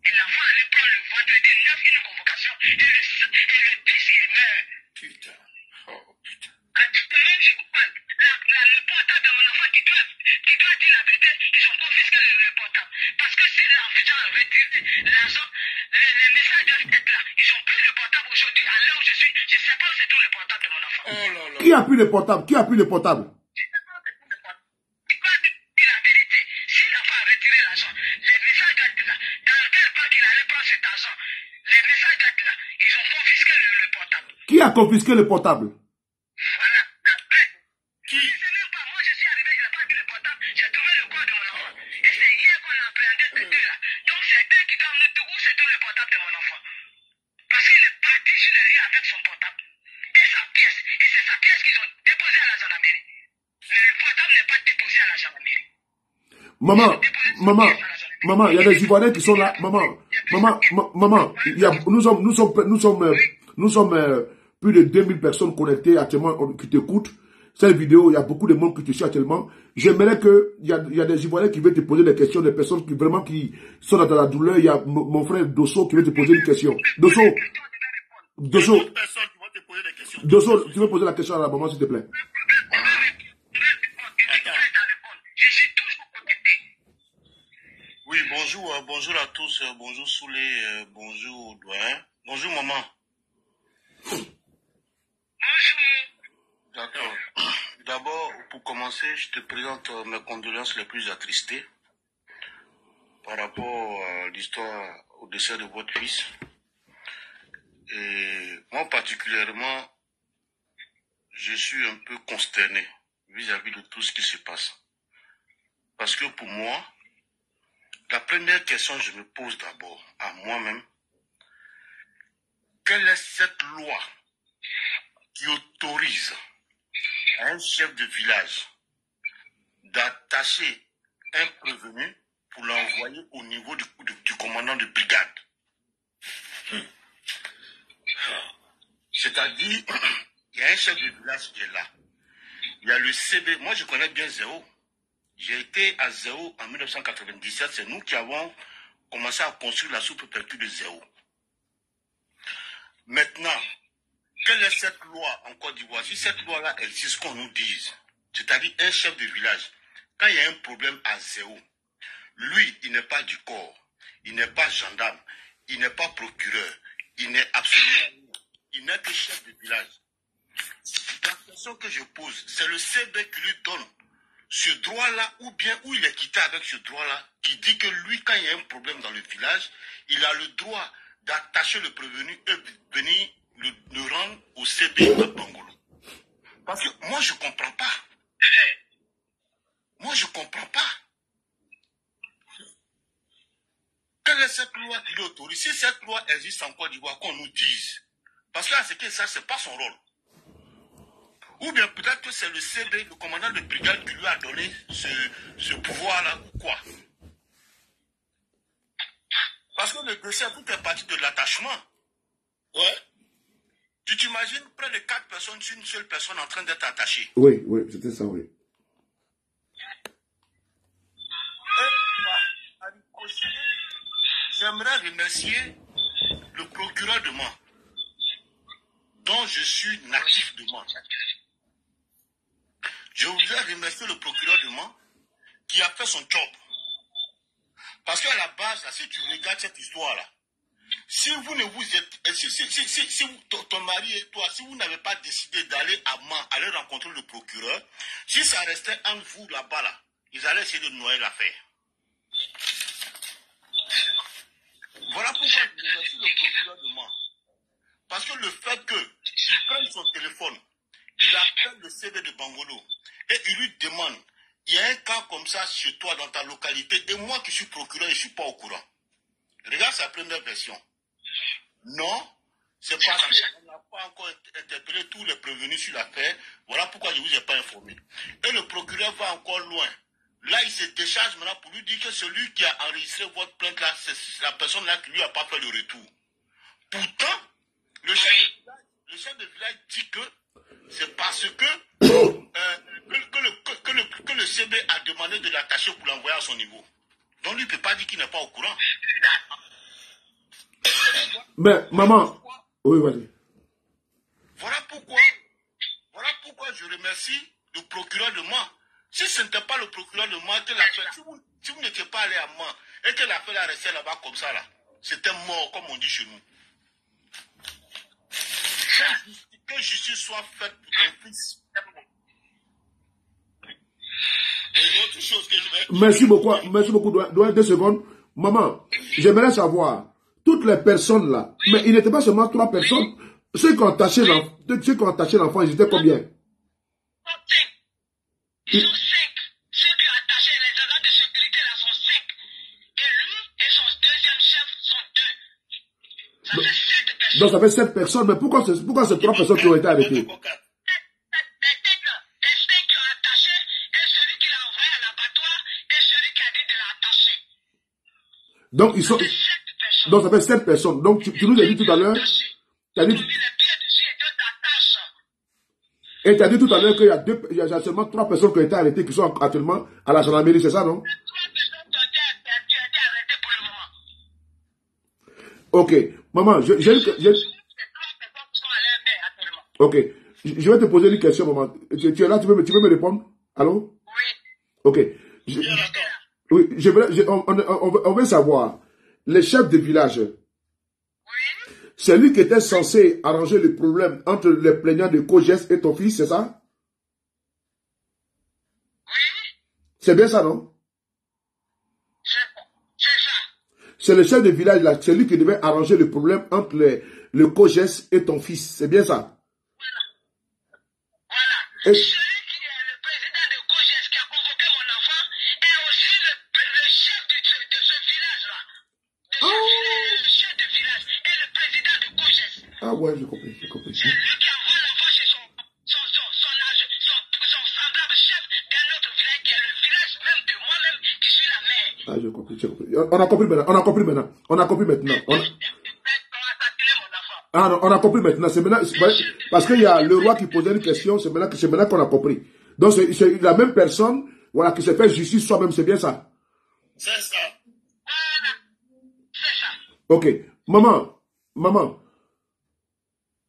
Et l'enfant allait prendre le vendredi 9 une convocation et le 10 il meurt. Putain. Oh putain. Actuellement je vous parle. Le portable de mon enfant qui doit dire la vérité, ils ont confisqué le portable. Parce que si l'enfant a retiré l'argent, les messages doivent être là. Ils ont pris le portable aujourd'hui, à l'heure où je suis, je ne sais pas où c'est tout le portable de mon enfant. Oh là là. Qui a pris le portable? Qui a pris le portable? Je ne sais pas où c'est tout le portable. Il doit dire la vérité. Si l'enfant a retiré l'argent, les messages doivent être là. Dans quelle banque il allait prendre cet argent? Les messages doivent être là. Ils ont confisqué le portable. Qui a confisqué le portable? Voilà. Après, Qui? je ne sais même pas. Moi, je suis arrivé, je n'ai pas vu le portable. J'ai trouvé le corps de mon enfant. Et c'est hier qu'on a appréhendé ces deux-là. Donc, c'est eux qui doivent nous dire où c'est tout le portable de mon enfant. Parce qu'il est parti sur les rues avec son portable. Et sa pièce. Et c'est sa pièce qu'ils ont déposée à la gendarmerie. Mais le portable n'est pas déposé à la gendarmerie. Maman, il y a des Ivoiriens qui sont là. Maman, nous sommes plus de 2000 personnes connectées actuellement qui t'écoutent. Cette vidéo, il y a beaucoup de monde qui te suit actuellement. J'aimerais il y a des Ivoiriens qui veulent te poser des questions, des personnes qui sont dans la douleur. Il y a mon frère Dosso qui veut te poser une question. Dosso, tu veux poser la question à la maman, s'il te plaît? Oui, bonjour à tous, bonjour Soulé, bonjour Doyen, bonjour maman. Bonjour. D'accord. D'abord, pour commencer, je te présente mes condoléances les plus attristées par rapport à l'histoire au décès de votre fils. Et moi particulièrement, je suis un peu consterné vis-à-vis de tout ce qui se passe. Parce que pour moi, la première question que je me pose d'abord à moi-même, quelle est cette loi qui autorise à un chef de village d'attacher un prévenu pour l'envoyer au niveau du commandant de brigade? C'est-à-dire, il y a un chef de village qui est là. Il y a le CB. Moi, je connais bien Zéo. J'ai été à Zéo en 1997. C'est nous qui avons commencé à construire la sous-préfecture de Zéo. Maintenant, quelle est cette loi en Côte d'Ivoire? Si cette loi-là existe, qu'on nous dise. C'est-à-dire un chef de village. Quand il y a un problème à Zéo, lui, il n'est pas du corps. Il n'est pas gendarme. Il n'est pas procureur. Il n'est absolument rien. Il n'est que chef de village. La question que je pose, c'est le CB qui lui donne ce droit-là, ou bien où il est quitté avec ce droit-là, qui dit que lui, quand il y a un problème dans le village, il a le droit d'attacher le prévenu et venir le rendre au CB à Bangolo. Parce que moi, je ne comprends pas. Moi, je ne comprends pas. Quelle est cette loi qui l'autorise? Si cette loi existe en Côte d'Ivoire, qu'on nous dise. Parce que là, c'est que ça, ce n'est pas son rôle. Ou bien peut-être que c'est le CB, le commandant de brigade, qui lui a donné ce pouvoir-là, ou quoi? Parce que le dossier, tout est parti de l'attachement. Ouais. Tu t'imagines près de 4 personnes sur une seule personne en train d'être attachée. Oui, oui, c'était ça, oui. J'aimerais remercier le procureur de Mans, dont je suis natif de Mans. Je voudrais remercier le procureur de Mans qui a fait son job. Parce qu'à la base, là, si tu regardes cette histoire-là, si vous ne vous êtes, si ton mari et toi, si vous n'avez pas décidé d'aller à Mans, aller rencontrer le procureur, si ça restait entre vous là-bas, là, ils allaient essayer de noyer l'affaire. Voilà pourquoi je remercie le procureur de Mans. Parce que le fait qu'il prenne son téléphone, il appelle le CD de Bangolo et il lui demande, il y a un cas comme ça chez toi dans ta localité et moi qui suis procureur, je ne suis pas au courant. Regarde sa première version. Non, c'est parce qu'on n'a pas encore interpellé tous les prévenus sur l'affaire. Voilà pourquoi je ne vous ai pas informé. Et le procureur va encore loin. Là, il se décharge maintenant pour lui dire que celui qui a enregistré votre plainte là, c'est la personne là qui lui a pas fait le retour. Pourtant, le chef de village dit que c'est parce que le CB a demandé de l'attacher pour l'envoyer à son niveau. Donc lui ne peut pas dire qu'il n'est pas au courant. Mais maman, oui, vas-y. Voilà pourquoi je remercie le procureur de Mans. Si ce n'était pas le procureur de Mans, si vous n'étiez pas allé à Mans et que l'affaire a resté là-bas comme ça, là, c'était mort, comme on dit chez nous. Que justice soit faite pour ton fils. Et autre chose que je vais... Merci beaucoup, doigt 2 secondes. Maman, j'aimerais savoir, toutes les personnes là, mais il n'était pas seulement 3 personnes, ceux qui ont attaché l'enfant, ils étaient combien? Ils sont 5. Ceux qui ont attaché les agents de sécurité là sont 5. Et lui et son deuxième chef sont 2. Ça fait 7 personnes. Donc ça fait 7 personnes, mais pourquoi c'est 3 personnes qui ont été arrêtées? Les 5 qui ont attaché et celui qui l'a envoyé à l'abattoir et celui qui a dit de l'attacher. Donc ils sont... Donc ça fait 7 personnes. Donc tu nous as dit tout à l'heure... Et tu as dit tout à l'heure qu'il y a seulement 3 personnes qui ont été arrêtées qui sont actuellement à la gendarmerie, c'est ça, non? 3 personnes qui ont été arrêtées pour le moment. Ok. Maman, Ok. Je vais te poser une question, maman. Tu es là, tu peux me répondre? Allô? Oui. Ok. On veut savoir, les chefs de village, c'est lui qui était censé arranger le problème entre les plaignants de Coges et ton fils, c'est ça? Oui. C'est bien ça, non? C'est ça. C'est le chef de village là, c'est lui qui devait arranger le problème entre le Coges et ton fils, c'est bien ça? Voilà. Celui qui est le président de Coges qui a convoqué mon enfant est aussi le chef de ce village-là. Le chef de village et le président de Coges. Ah ouais, j'ai compris. C'est lui qui envoie l'enfant chez son semblable chef d'un autre village qui est le village même de moi-même qui suis la mère. Ah, j'ai compris. On a compris maintenant. Ah non, on a compris maintenant. C'est maintenant, parce qu'il y a le roi qui posait une question, c'est maintenant qu'on a compris. Donc c'est la même personne, voilà, qui se fait justice soi-même, c'est bien ça? C'est ça. Voilà. C'est ça. Ok. Maman.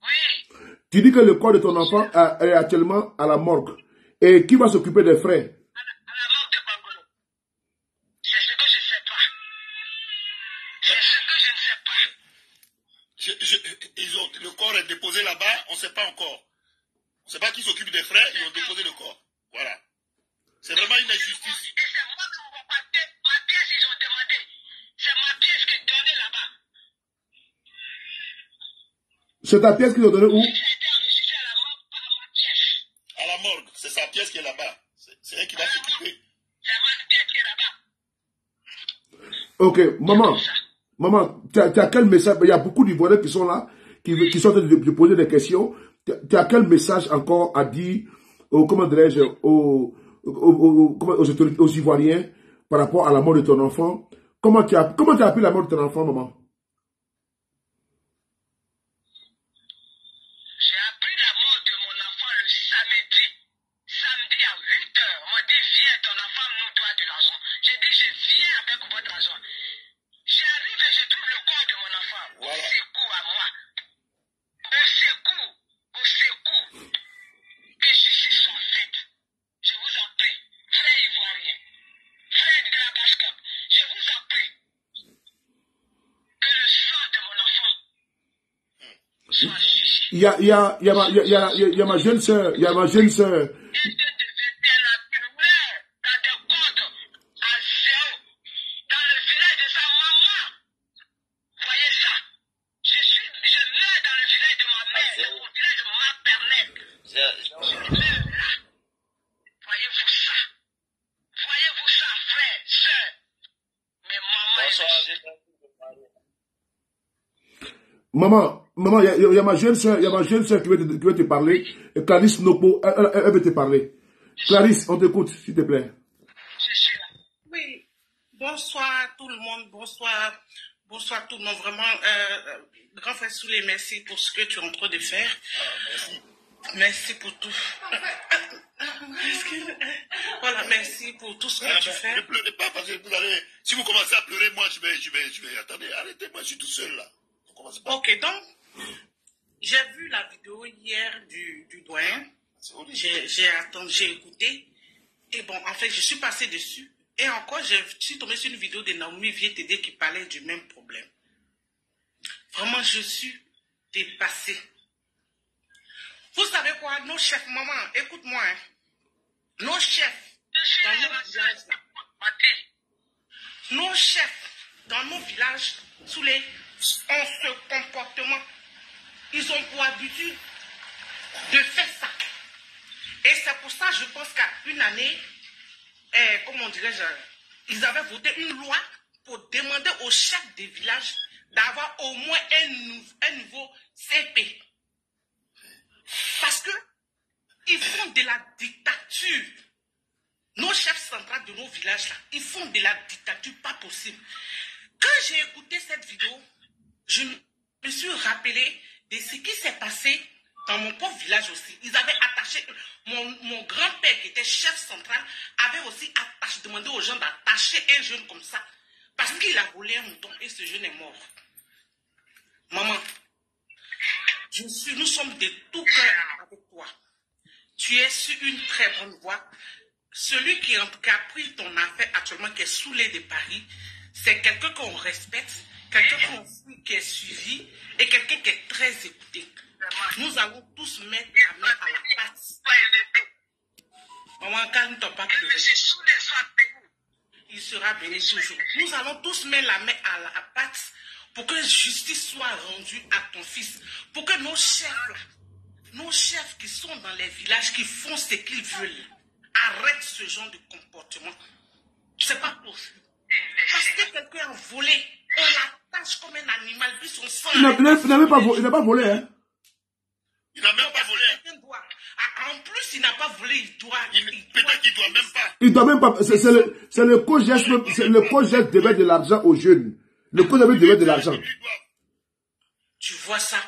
Oui. Tu dis que le corps de ton enfant est actuellement à la morgue. Et qui va s'occuper des frais? À la morgue de Bangolo. C'est ce que je ne sais pas. Le corps est déposé là-bas, on ne sait pas encore. On ne sait pas qui s'occupe des frais, ils ont déposé le corps. Voilà. C'est vraiment une injustice. Et c'est moi qui m'envoie ma pièce, ils ont demandé. C'est ma pièce qui est donnée là-bas. C'est ta pièce qu'ils ont donnée où? J'ai été enregistré à la morgue par ma pièce. À la morgue, c'est sa pièce qui est là-bas. C'est elle qui va s'occuper. C'est ma pièce qui est là-bas. Ok, maman, tu as quel message? Il y a beaucoup d'Ivoiriens qui sont là, qui sont en train de poser des questions. Tu as quel message encore à dire comment dirais-je, aux Ivoiriens par rapport à la mort de ton enfant? Comment tu as appris la mort de ton enfant, maman? sois jugé. Il y a ma jeune sœur, il y a ma jeune sœur. Maman, il y a ma jeune sœur, qui veut te parler. Et Clarisse Nopo, elle veut te parler. Clarisse, on t'écoute, s'il te plaît. Oui, bonsoir tout le monde, bonsoir tout le monde. Vraiment, grand frère Soulé, merci pour ce que tu es en train de faire. Merci pour tout. Voilà, merci pour tout ce que tu fais. Ne pleurez pas parce que vous allez. Si vous commencez à pleurer, moi je vais. Attendez, arrêtez-moi, je suis tout seul là. Ok, donc, j'ai vu la vidéo hier du doyen. J'ai écouté. Et bon, en fait, je suis passé dessus. Et encore, je suis tombé sur une vidéo de Naomi Vietede qui parlait du même problème. Vraiment, je suis dépassée. Vous savez quoi, nos chefs, maman, écoute-moi, hein. Nos chefs dans nos villages, sous les ont ce comportement. Ils ont pour habitude de faire ça. Et c'est pour ça, je pense qu'à une année, comment dirais-je, ils avaient voté une loi pour demander aux chefs des villages d'avoir au moins un nouveau CP. Parce que ils font de la dictature. Nos chefs centrales de nos villages, là, ils font de la dictature pas possible. Quand j'ai écouté cette vidéo, je me suis rappelé de ce qui s'est passé dans mon pauvre village aussi. Ils avaient attaché, mon grand-père qui était chef central, avait aussi demandé aux gens d'attacher un jeune comme ça. Parce qu'il a volé un mouton et ce jeune est mort. Maman, nous sommes de tout cœur avec toi. Tu es sur une très bonne voie. Celui qui a pris ton affaire actuellement, qui est Soulé de Paris, c'est quelqu'un qu'on respecte, quelqu'un qui est suivi et quelqu'un qui est très écouté. Nous allons tous mettre la main à la pâte. Maman, calme-toi pas. Il sera béni toujours. Nous allons tous mettre la main à la pâte pour que justice soit rendue à ton fils. Pour que nos chefs qui sont dans les villages, qui font ce qu'ils veulent, arrêtent ce genre de comportement. C'est pas possible. Parce que quelqu'un a volé, on l'attache comme un animal, puis son sang. Il n'a pas volé, hein. Il n'a même pas volé. En plus, il n'a pas volé, Peut-être qu'il ne doit même pas. Il doit même pas. C'est le co-geste devait de l'argent aux jeunes. Le co-geste devait de l'argent. Tu vois ça?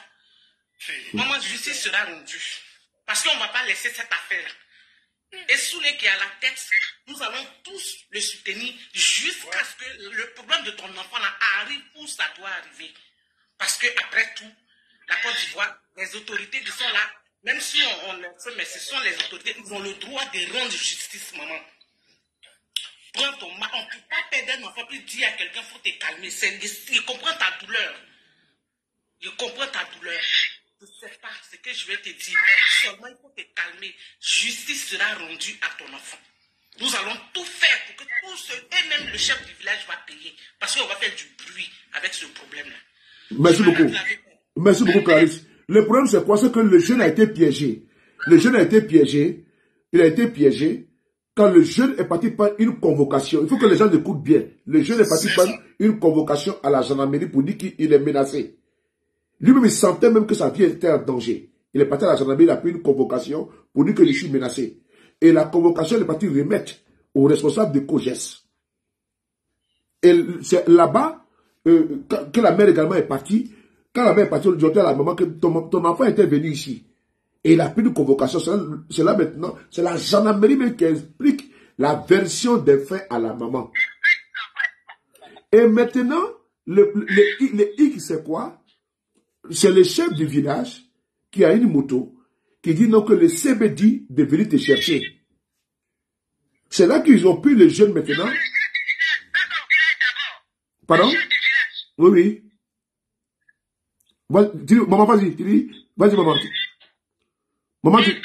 Maman, justice sera rendue. Parce qu'on ne va pas laisser cette affaire. Et Soulé qui est à la tête, nous allons tous le soutenir jusqu'à ce que le problème de ton enfant là arrive où ça doit arriver. Parce que après tout, la Côte d'Ivoire, les autorités qui sont là, même si on le fait, mais ce sont les autorités, ils ont le droit de rendre justice, maman. Prends ton mal, on ne peut pas perdre un enfant puis dire à quelqu'un, il faut te calmer. Il comprend ta douleur. Il comprend ta douleur. Je ne sais pas ce que je vais te dire. Seulement, il faut te calmer. Justice sera rendue à ton enfant. Nous allons tout faire pour que tout ce... Et même le chef du village va payer. Parce qu'on va faire du bruit avec ce problème-là. Merci beaucoup. Merci beaucoup, Clarisse. Le problème, c'est quoi? C'est que le jeune a été piégé. Le jeune a été piégé. Il a été piégé quand le jeune est parti par une convocation. Il faut que les gens écoutent bien. Le jeune est parti par une convocation à la gendarmerie pour dire qu'il est menacé. Lui-même, il sentait même que sa vie était en danger. Il est parti à la gendarmerie, il a pris une convocation pour dire que je suis menacé. Et la convocation, il est parti remettre au responsable de COGES. Et c'est là-bas que la mère également est partie. Quand la mère est partie, on dit à la maman que ton enfant était venu ici. Et il a pris une convocation. C'est là maintenant, c'est la gendarmerie même qui explique la version des faits à la maman. Et maintenant, le hic, c'est quoi? C'est le chef du village qui a une moto qui dit non que le CB dit de venir te chercher. C'est là qu'ils ont pris le jeune maintenant. Pardon? Oui, oui. Maman, vas-y, tu dis. Vas-y, maman. Maman, tu...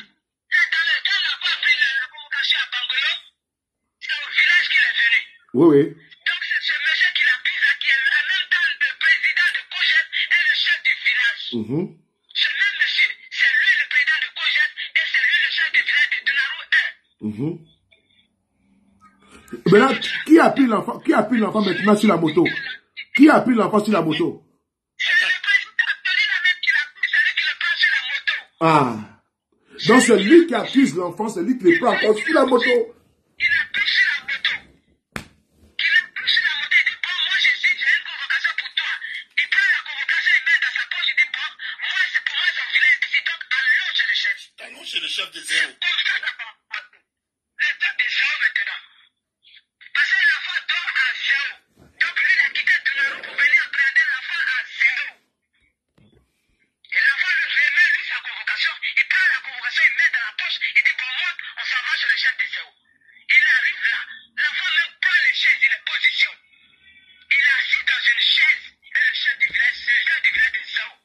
Oui, oui. Donc c'est ce monsieur qui l'a pris là, qui est en même temps le président de Cojet et le chef du village. Ce même monsieur, c'est lui le président de Cojet et c'est lui le chef du village de Dunarou 1. Mais là, qui a pris l'enfant maintenant sur la moto? Qui a pris l'enfant sur la moto? C'est le président Tony même qui l'a pris, c'est lui qui le prend sur la moto. Ah. Donc c'est lui qui accuse l'enfant, c'est lui qui le prend encore sur la moto. Il a pris sur la moto. Il a pris sur la moto, il dit, bon, moi je suis, j'ai une convocation pour toi. Il prend la convocation, il met dans sa poche, il dit, bon, moi c'est pour moi son village ici, donc allons chez le chef. Allons chez le chef des zéros. Comme ça, ça va. Le chef des zéros maintenant. Parce que l'enfant dort à zéro. Donc lui, il a quitté Dunarou pour venir prendre l'enfant à zéro. Et l'enfant lui remet, lui, sa convocation. Il prend la convocation, il met dans la poche. Il dit, bon, monte, on s'en va chez le chef des zéros. Il arrive là. L'enfant même prend les chaises, il est position. Il est assis dans une chaise. Et le chef du village, c'est le chef du village des zéros,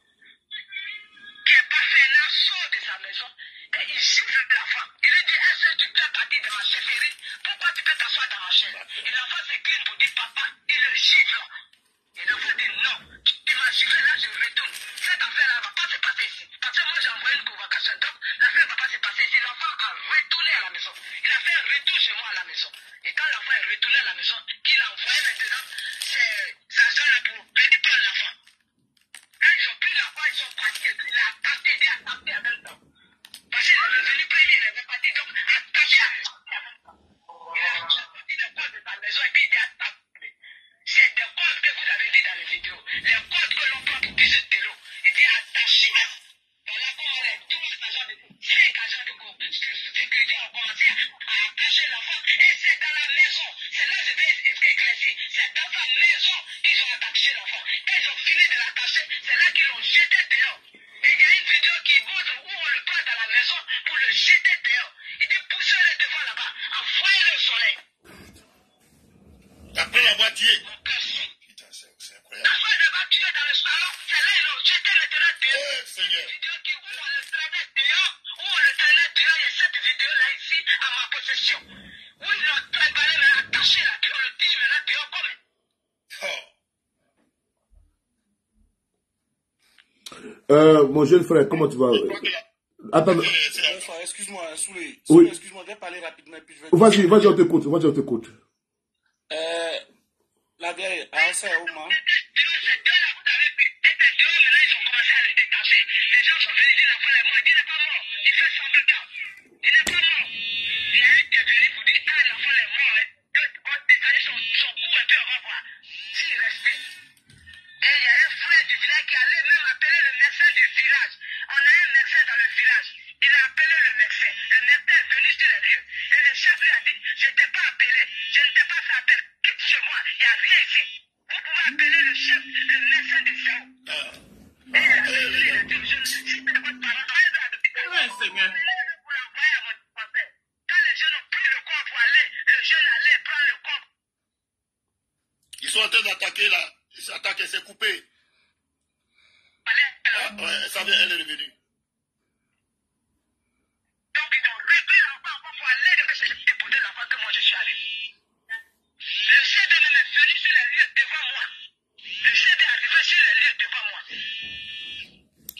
qui est pas fait un sort de sa maison. Et il gifle l'enfant. Il lui dit, est-ce que tu peux partir de ma chefferie? Pourquoi tu peux t'asseoir dans ma chaise? Et l'enfant s'incline pour dire, papa, il le gifle. Et l'enfant dit, non, tu m'as giflé, là je retourne. Cette affaire-là va pas se passer ici. Parce que moi j'ai envoyé une convocation. Donc l'affaire va pas se passer ici. L'enfant a retourné à la maison. Il a fait un retour chez moi à la maison. Et quand l'enfant est retourné à la maison, qu'il a envoyé maintenant ses agents-là pour venir prendre l'enfant. Quand ils ont pris l'enfant, ils sont partis et puis il a tapé en même temps. Parce qu'il est revenu premier, il est reparti, donc attaché à lui. Il a sorti le code de sa maison et puis il est attaché. C'est des codes que vous avez dit dans les vidéos. Les codes que l'on prend pour visite de l'eau. Il dit attaché. Voilà comment les 3 agents de 5 agents de sécurité ont commencé à attacher l'enfant. Et c'est dans la maison. C'est là que je vais éclaircir. C'est dans sa maison qu'ils ont attaché l'enfant. Quand ils ont fini de l'attacher, c'est là qu'ils l'ont jeté dehors. Et il y a une vidéo qui montre où on le prend dans la maison pour le jeter dehors. Il dit poussez-le devant là-bas. Envoyez-le au soleil. Après l'avoir tué. Putain, c'est incroyable. Après l'avoir tué dans le salon, c'est là ils l'ont jeté maintenant dehors. Seigneur. Une vidéo où on le traînait dehors, il y a cette vidéo-là ici à ma possession. Où ils l'ont trimballé, mais attaché là, puis on le tire maintenant dehors comme. Mon jeune frère, comment tu vas? Attends. Excuse-moi, Souley. Oui. Excuse-moi, je vais parler rapidement. Vas-y, on t'écoute. On t'écoute. La vieille, à ça, au moins. Ils sont en train d'attaquer là. Ils s'attaquent et c'est coupé. Ouais, ça vient, elle est revenue. Donc ils ont repris l'enfant pour aller déposer l'enfant que moi je suis allé. Le chef est même venu sur les lieux devant moi. Le chef est arrivé sur les lieux devant moi.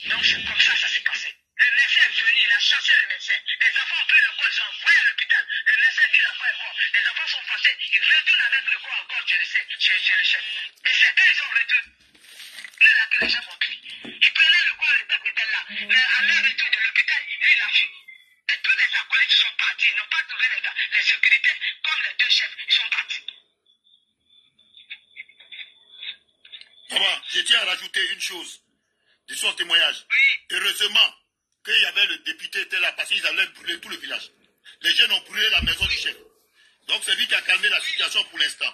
Donc c'est comme ça s'est passé. Le médecin est venu, il a cherché le médecin. Les enfants ont pris le corps, ils ont envoyé à l'hôpital. Le médecin dit l'enfant est mort. Les enfants sont passés, ils retournent avec le corps encore chez le chef. Et c'est quand ils ont retourné là que les chefs ont crié. Ils prenaient le corps, le peuple était là. Mais à leur retour de l'hôpital, lui il a fui. Et tous les acolytes sont partis. Ils n'ont pas trouvé les sécurités comme les 2 chefs. Ils sont partis. Maman, je tiens à rajouter une chose de son témoignage. Oui. Heureusement qu'il y avait le député était là parce qu'ils allaient brûler tout le village. Les jeunes ont brûlé la maison du chef. Donc c'est lui qui a calmé la situation pour l'instant.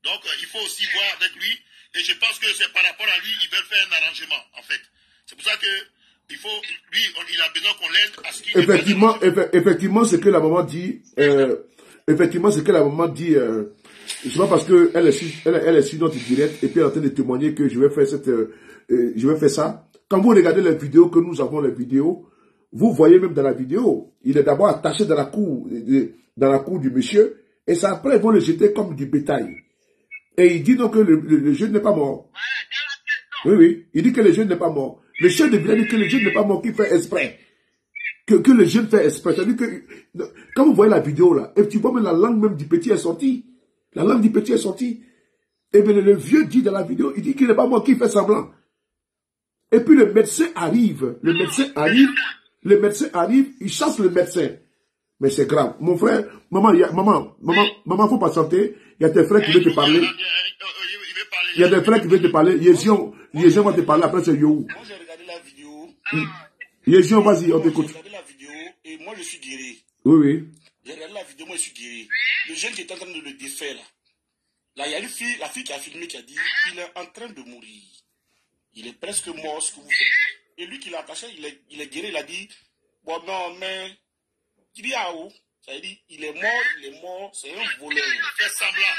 Donc il faut aussi voir avec lui. Et je pense que c'est par rapport à lui, ils veulent faire un arrangement en fait. C'est pour ça que il faut, lui, il a besoin qu'on l'aide à ce qu'il... Effectivement, ce que la maman dit, C'est pas parce qu'elle est sur notre direct et puis elle est en train de témoigner que je vais faire ça. Quand vous regardez les vidéos, que nous avons les vidéos, vous voyez même dans la vidéo, il est d'abord attaché dans la cour du monsieur, et ça après ils vont le jeter comme du bétail. Et il dit donc que le jeune n'est pas mort. Oui, oui, il dit que le jeune n'est pas mort. Le chef de village dit que le jeune n'est pas mort, qu'il fait exprès. Que le jeune fait exprès. C'est-à-dire que, quand vous voyez la vidéo là, et tu vois même la langue même du petit est sortie. La langue du petit est sortie. Et bien le vieux dit dans la vidéo, il dit qu'il n'est pas mort, qu'il fait semblant. Et puis le médecin arrive, il chasse le médecin. Mais c'est grave. Mon frère, maman, faut patienter. Il y a tes frères qui veulent te parler. Il y a des frères qui veulent te parler. Yézion va te parler, après c'est Yohou. Moi j'ai regardé la vidéo. Yézion, vas-y, on t'écoute. J'ai regardé la vidéo et moi je suis guéri. Oui, oui. J'ai regardé la vidéo, moi je suis guéri. Le jeune qui est en train de le défaire là. Là, il y a une fille, la fille qui a filmé qui a dit il est en train de mourir. Il est presque mort, ce que vous faites. Et lui qui l'a attaché, il est guéri, il a dit bon non, mais il dit ah où? Ça veut dire il est mort, c'est un voleur. Fais semblant.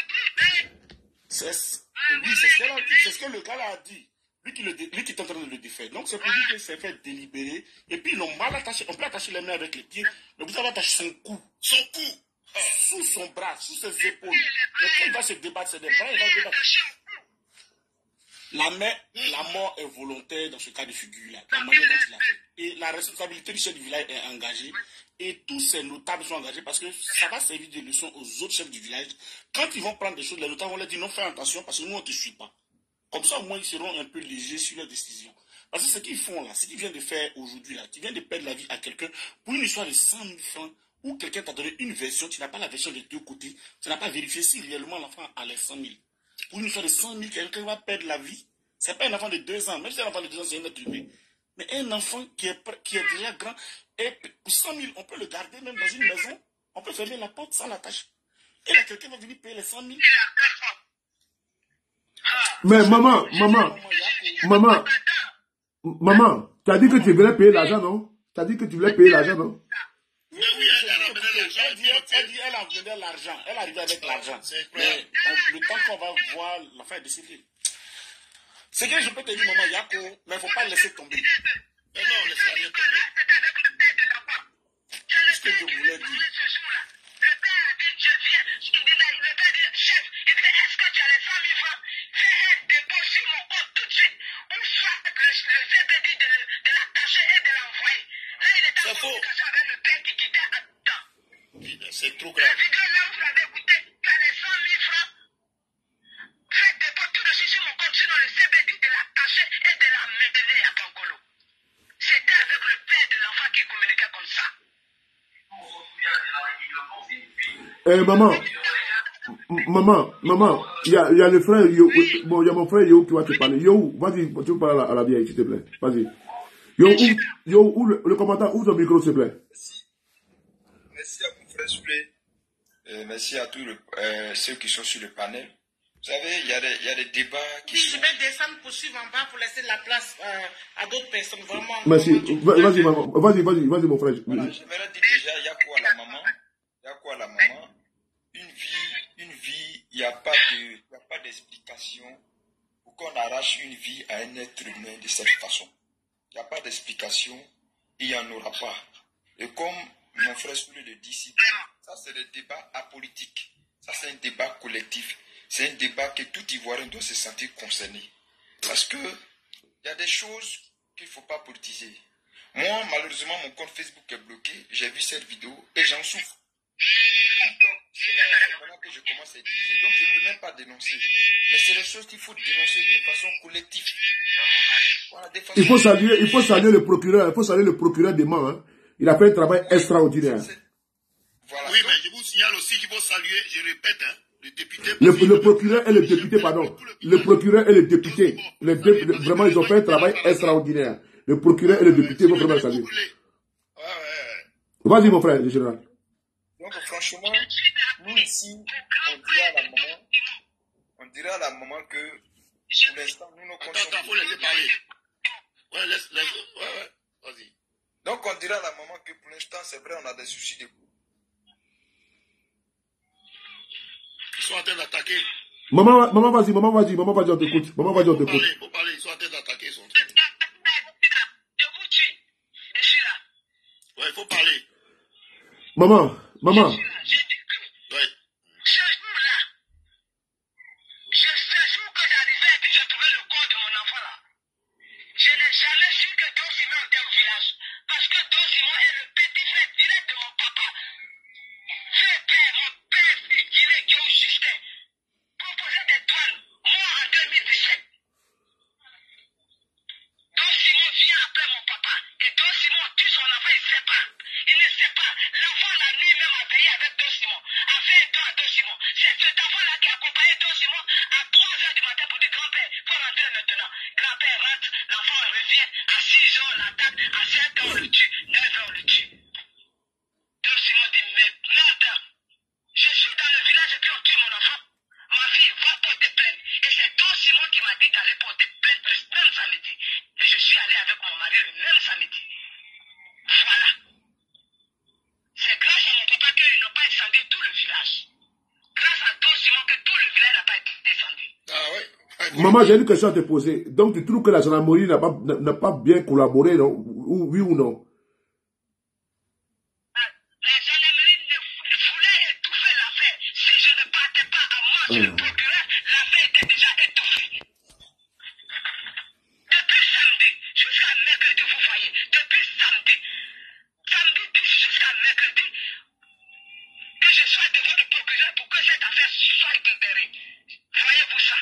C'est ce que le gars là a dit. Lui qui est en train de le défaire. Donc c'est pour dire que c'est fait délibéré. Et puis ils l'ont mal attaché. On peut attacher les mains avec les pieds. Mais vous avez attaché son cou. Sous son bras, sous ses épaules. Mais quand il va se débattre, c'est des bras, il va se débattre. La mort est volontaire dans ce cas de figure-là. La manière dont il a fait. Et la responsabilité du chef du village est engagée. Et tous ces notables sont engagés parce que ça va servir de leçon aux autres chefs du village. Quand ils vont prendre des choses, les notables vont leur dire non, fais attention parce que nous on ne te suit pas. Comme ça, au moins, ils seront un peu légers sur leurs décisions. Parce que ce qu'ils font là, ce qu'ils viennent de faire aujourd'hui là, tu viens de perdre la vie à quelqu'un pour une histoire de 100 000 francs où quelqu'un t'a donné une version, tu n'as pas la version des deux côtés, tu n'as pas vérifié si réellement l'enfant a les 100 000. Pour une histoire de 100 000, quelqu'un va perdre la vie. C'est pas un enfant de 2 ans. Même si un enfant de 2 ans, c'est un être humain. Mais un enfant qui est déjà grand, et pour 100 000, on peut le garder même dans une maison. On peut fermer la porte sans l'attache. Et là, quelqu'un va venir payer les 100 000. Mais maman, tu as dit que tu voulais payer l'argent, non? Tu as dit que tu voulais payer l'argent, non? Oui, elle dit elle a amené l'argent. Elle arrive avec l'argent. Mais le temps qu'on va voir l'affaire décider. C'est que je peux te dire, maman Yako, mais il ne faut pas le laisser tomber. Mais non, laisse rien tomber. C'est ce que je voulais dire. Le père a dit, je viens. Il me dit, chef, il dit, est-ce que tu as les 100 000 francs? Fais un dépôt sur mon compte tout de suite. Ou soit le CBD de l'attacher et de l'envoyer. Là, il est en communication avec le père qui quittait à temps. C'est trop La grave. vidéo là où vous l'avez écouté, tu as les 100 000 francs. Fais dépôt tout de suite sur mon compte, sinon le CBD de l'attacher et de la mener à Congolo. C'était avec le père de l'enfant qui communiquait comme ça. Maman, il y a le frère Yo, bon, il y a mon frère Yo qui va te parler. Yo, vas-y, tu peux parler à la vieille, s'il te plaît. Vas-y. Yo, le commandant, ouvre ton micro, s'il te plaît. Merci à vous, frère Soulé. Merci à tous ceux qui sont sur le panel. Vous savez, il y a des débats qui Oui, sont... je vais descendre pour suivre en bas pour laisser la place à d'autres personnes. Vraiment. Merci. Vas-y, maman. Vas-y, mon frère. Voilà, j'aimerais dire déjà, il y a quoi à la maman? Une vie, il n'y a pas d'explication pour qu'on arrache une vie à un être humain de cette façon. Il n'y a pas d'explication, il n'y en aura pas. Et comme mon frère Soulé le dit ici, ça c'est le débat apolitique. Ça c'est un débat collectif. C'est un débat que tout Ivoirien doit se sentir concerné. Parce que il y a des choses qu'il ne faut pas politiser. Moi, malheureusement, mon compte Facebook est bloqué. J'ai vu cette vidéo et j'en souffre. Donc, c'est maintenant que je commence à utiliser. Donc, je ne peux même pas dénoncer. Mais c'est des choses qu'il faut dénoncer de façon collective. Voilà, de façon... Il faut saluer le procureur. Il faut saluer le procureur des mains. Hein. Il a fait un travail extraordinaire. Voilà. Oui, mais je vous signale aussi qu'il faut saluer, je répète, hein, le député. Le procureur et le député, pardon. Le procureur et le député. Vraiment, ils ont fait un travail extraordinaire. Le procureur et le député vont vraiment saluer. Vas-y, mon frère, le général. Donc, franchement, nous ici, on dirait à la maman que, pour l'instant, nous ne comptons Attends, faut laisser parler. Ouais, vas-y. Donc, on dirait à la maman que pour l'instant, c'est vrai, on a des soucis de coups. Ils sont en train d'attaquer. Maman, vas-y, on t'écoute. Maman, vas-y, on t'écoute. Il faut parler, ils sont en train d'attaquer. Je vous tue. Je suis là. Ouais, il faut parler. Maman. J'ai dit que ce jour-là, ce jour que j'arrivais et puis j'ai trouvé le corps de mon enfant là, je n'ai jamais su que Don Simon était au village. Parce que Don Simon est le petit frère direct de mon papa. Mon père fils direct qui est au Justin. Proposait des douanes, mort en 2017. Don Simon vient après mon papa. Et Don Simon tue son enfant, il ne sait pas. Il ne sait pas. L'enfant, la nuit même, a veillé avec Don Simon. A fait un don à Don Simon. C'est cet enfant-là qui a accompagné Don Simon à 3 h du matin pour dire grand-père, il faut rentrer maintenant. Grand-père rentre, l'enfant revient. À 6 h, on l'attaque. À 7 h, on le tue. 9 h, on le tue. Don Simon dit, mais merde, je suis dans le village et puis on tue mon enfant. Ma fille va porter plainte. Et c'est Don Simon qui m'a dit d'aller porter plainte le même samedi. Et je suis allé avec mon mari le même samedi. Voilà. C'est grâce à mon papa qu'ils n'ont pas incendié tout le village. Grâce à Don Simon que tout le village n'a pas été descendu. Ah ouais. Maman, j'ai une question à te poser. Donc, tu trouves que la gendarmerie n'a pas bien collaboré, non? Oui ou non? La gendarmerie voulait étouffer l'affaire. Si je ne partais pas à moi sur le procureur, l'affaire était déjà étouffée. Depuis samedi jusqu'à mercredi, vous voyez, depuis samedi jusqu'à mercredi, que je sois devant le procureur pour que cette affaire soit éclairée. Voyez-vous ça?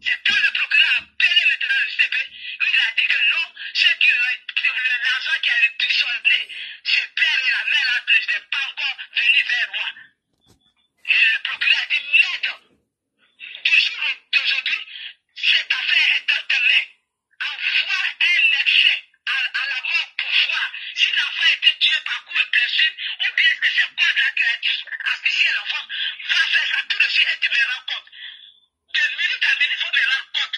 C'est que le procureur a appelé maintenant le CP, lui il a dit que non, l'argent qui a été sonné, ses pères et la mère là, n'est pas encore venu vers moi. Et le procureur a dit merde, du jour d'aujourd'hui, cette affaire est dans tes mains. Envoie un excès à la mort pour voir si l'enfant a été tué par coup et blessure ou bien que c'est quoi là qui a asphyxié l'enfant. Va faire ça tout de suite et tu me rends compte. De minute à minute, il faut me rendre compte.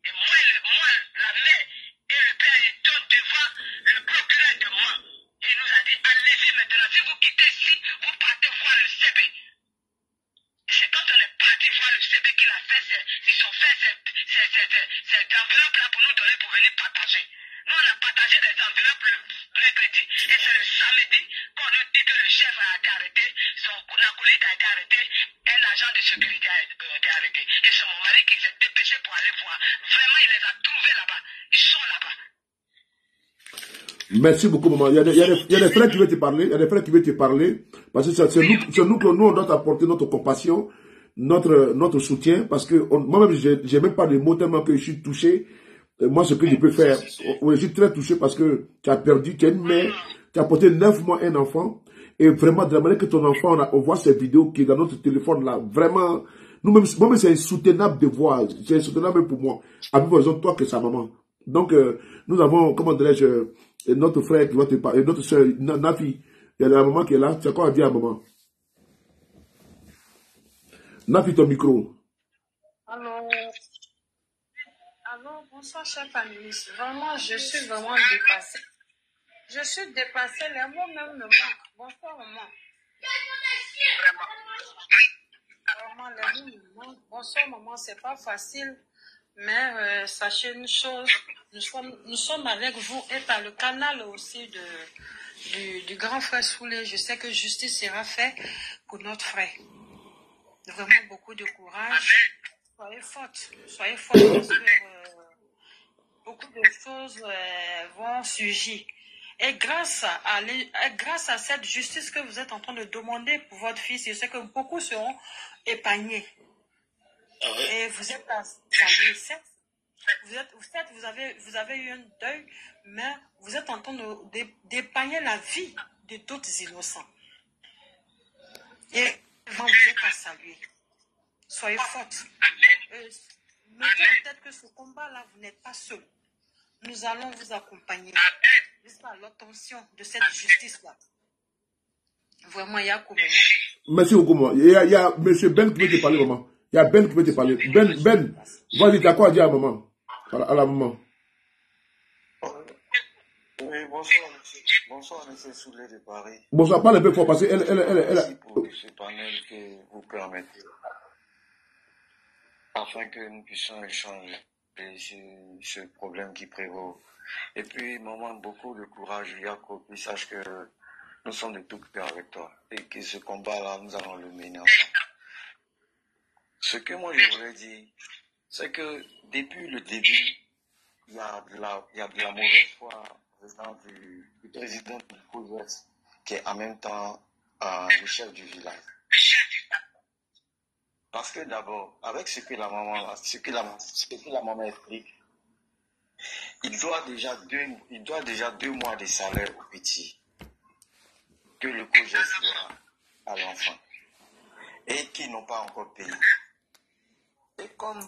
Et moi, la mère et le père étant devant le procureur de moi. Et il nous a dit, allez-y maintenant, si vous quittez ici, vous partez voir le CB. Et c'est quand on est parti voir le CB qu'il a fait, ils ont fait ces enveloppes-là pour nous donner pour venir partager. Nous, on a partagé des enveloppes le mercredi. Et c'est le samedi qu'on nous dit que le chef a été arrêté, son acolyte a été arrêté, un agent de sécurité a été arrêté. Et c'est mon mari qui s'est dépêché pour aller voir. Vraiment, il les a trouvés là-bas. Ils sont là-bas. Merci beaucoup, maman. Il y a des frères qui veulent te parler. Parce que c'est nous que nous, on doit apporter notre compassion, notre soutien. Parce que moi-même, j'ai même pas de mots tellement que je suis touché. Moi, ce que je peux faire, je suis très touché parce que tu as perdu, tu as une mère, tu as porté 9 mois un enfant. Et vraiment, de la manière que ton enfant, on voit ces vidéos qui est dans notre téléphone là, vraiment, moi-même, c'est insoutenable de voir. C'est insoutenable même pour moi. À plus raison de toi que sa maman. Donc, nous avons, comment dirais-je, notre frère qui va te parler, notre soeur, Nafi. Il y a la maman qui est là. Tu as quoi à dire à maman? Nafi, ton micro. Alors, bonsoir, cher ministre. Vraiment, je suis vraiment dépassée. Je suis dépassée, les mots même me manquent. Bonsoir, maman. Vraiment, les mots me manquent. Bonsoir, maman, c'est pas facile. Mais sachez une chose, nous sommes avec vous et par le canal aussi du grand frère Soulé. Je sais que justice sera faite pour notre frère. Vraiment beaucoup de courage. Soyez forte parce que beaucoup de choses vont surgir. Et grâce à cette justice que vous êtes en train de demander pour votre fils, je sais que beaucoup seront épargnés. Et vous êtes à saluer. Vous avez eu un deuil, mais vous êtes en train d'épargner la vie de d'autres innocents. Et vous êtes à saluer. Soyez forte. Mettez en tête que ce combat-là, vous n'êtes pas seul. Nous allons vous accompagner jusqu'à l'obtention de cette justice-là. Vraiment, il y a comment. Merci beaucoup, maman. Il y a M. Ben qui veut te parler, maman. Il y a Ben qui veut te parler. Ben, vas-y, tu as quoi à dire à maman? À la maman. Oui, bonsoir, monsieur. Bonsoir, monsieur Soulé de Paris. Bonsoir, parle un peu fort parce qu'elle. Merci pour ce panel que vous permettez. afin que nous puissions échanger ce problème qui prévaut. Et puis, maman, beaucoup de courage, Jacob, et sache que nous sommes de tout cœur avec toi. Et que ce combat-là, nous allons le mener ensemble. Ce que moi je voulais dire, c'est que depuis le début, il y a de la mauvaise foi venant du président du COJES, qui est en même temps le chef du village. Parce que d'abord, avec ce que la maman explique, il doit déjà 2 mois de salaire au petit que le COJES doit à l'enfant et qu'ils n'ont pas encore payé. Et comme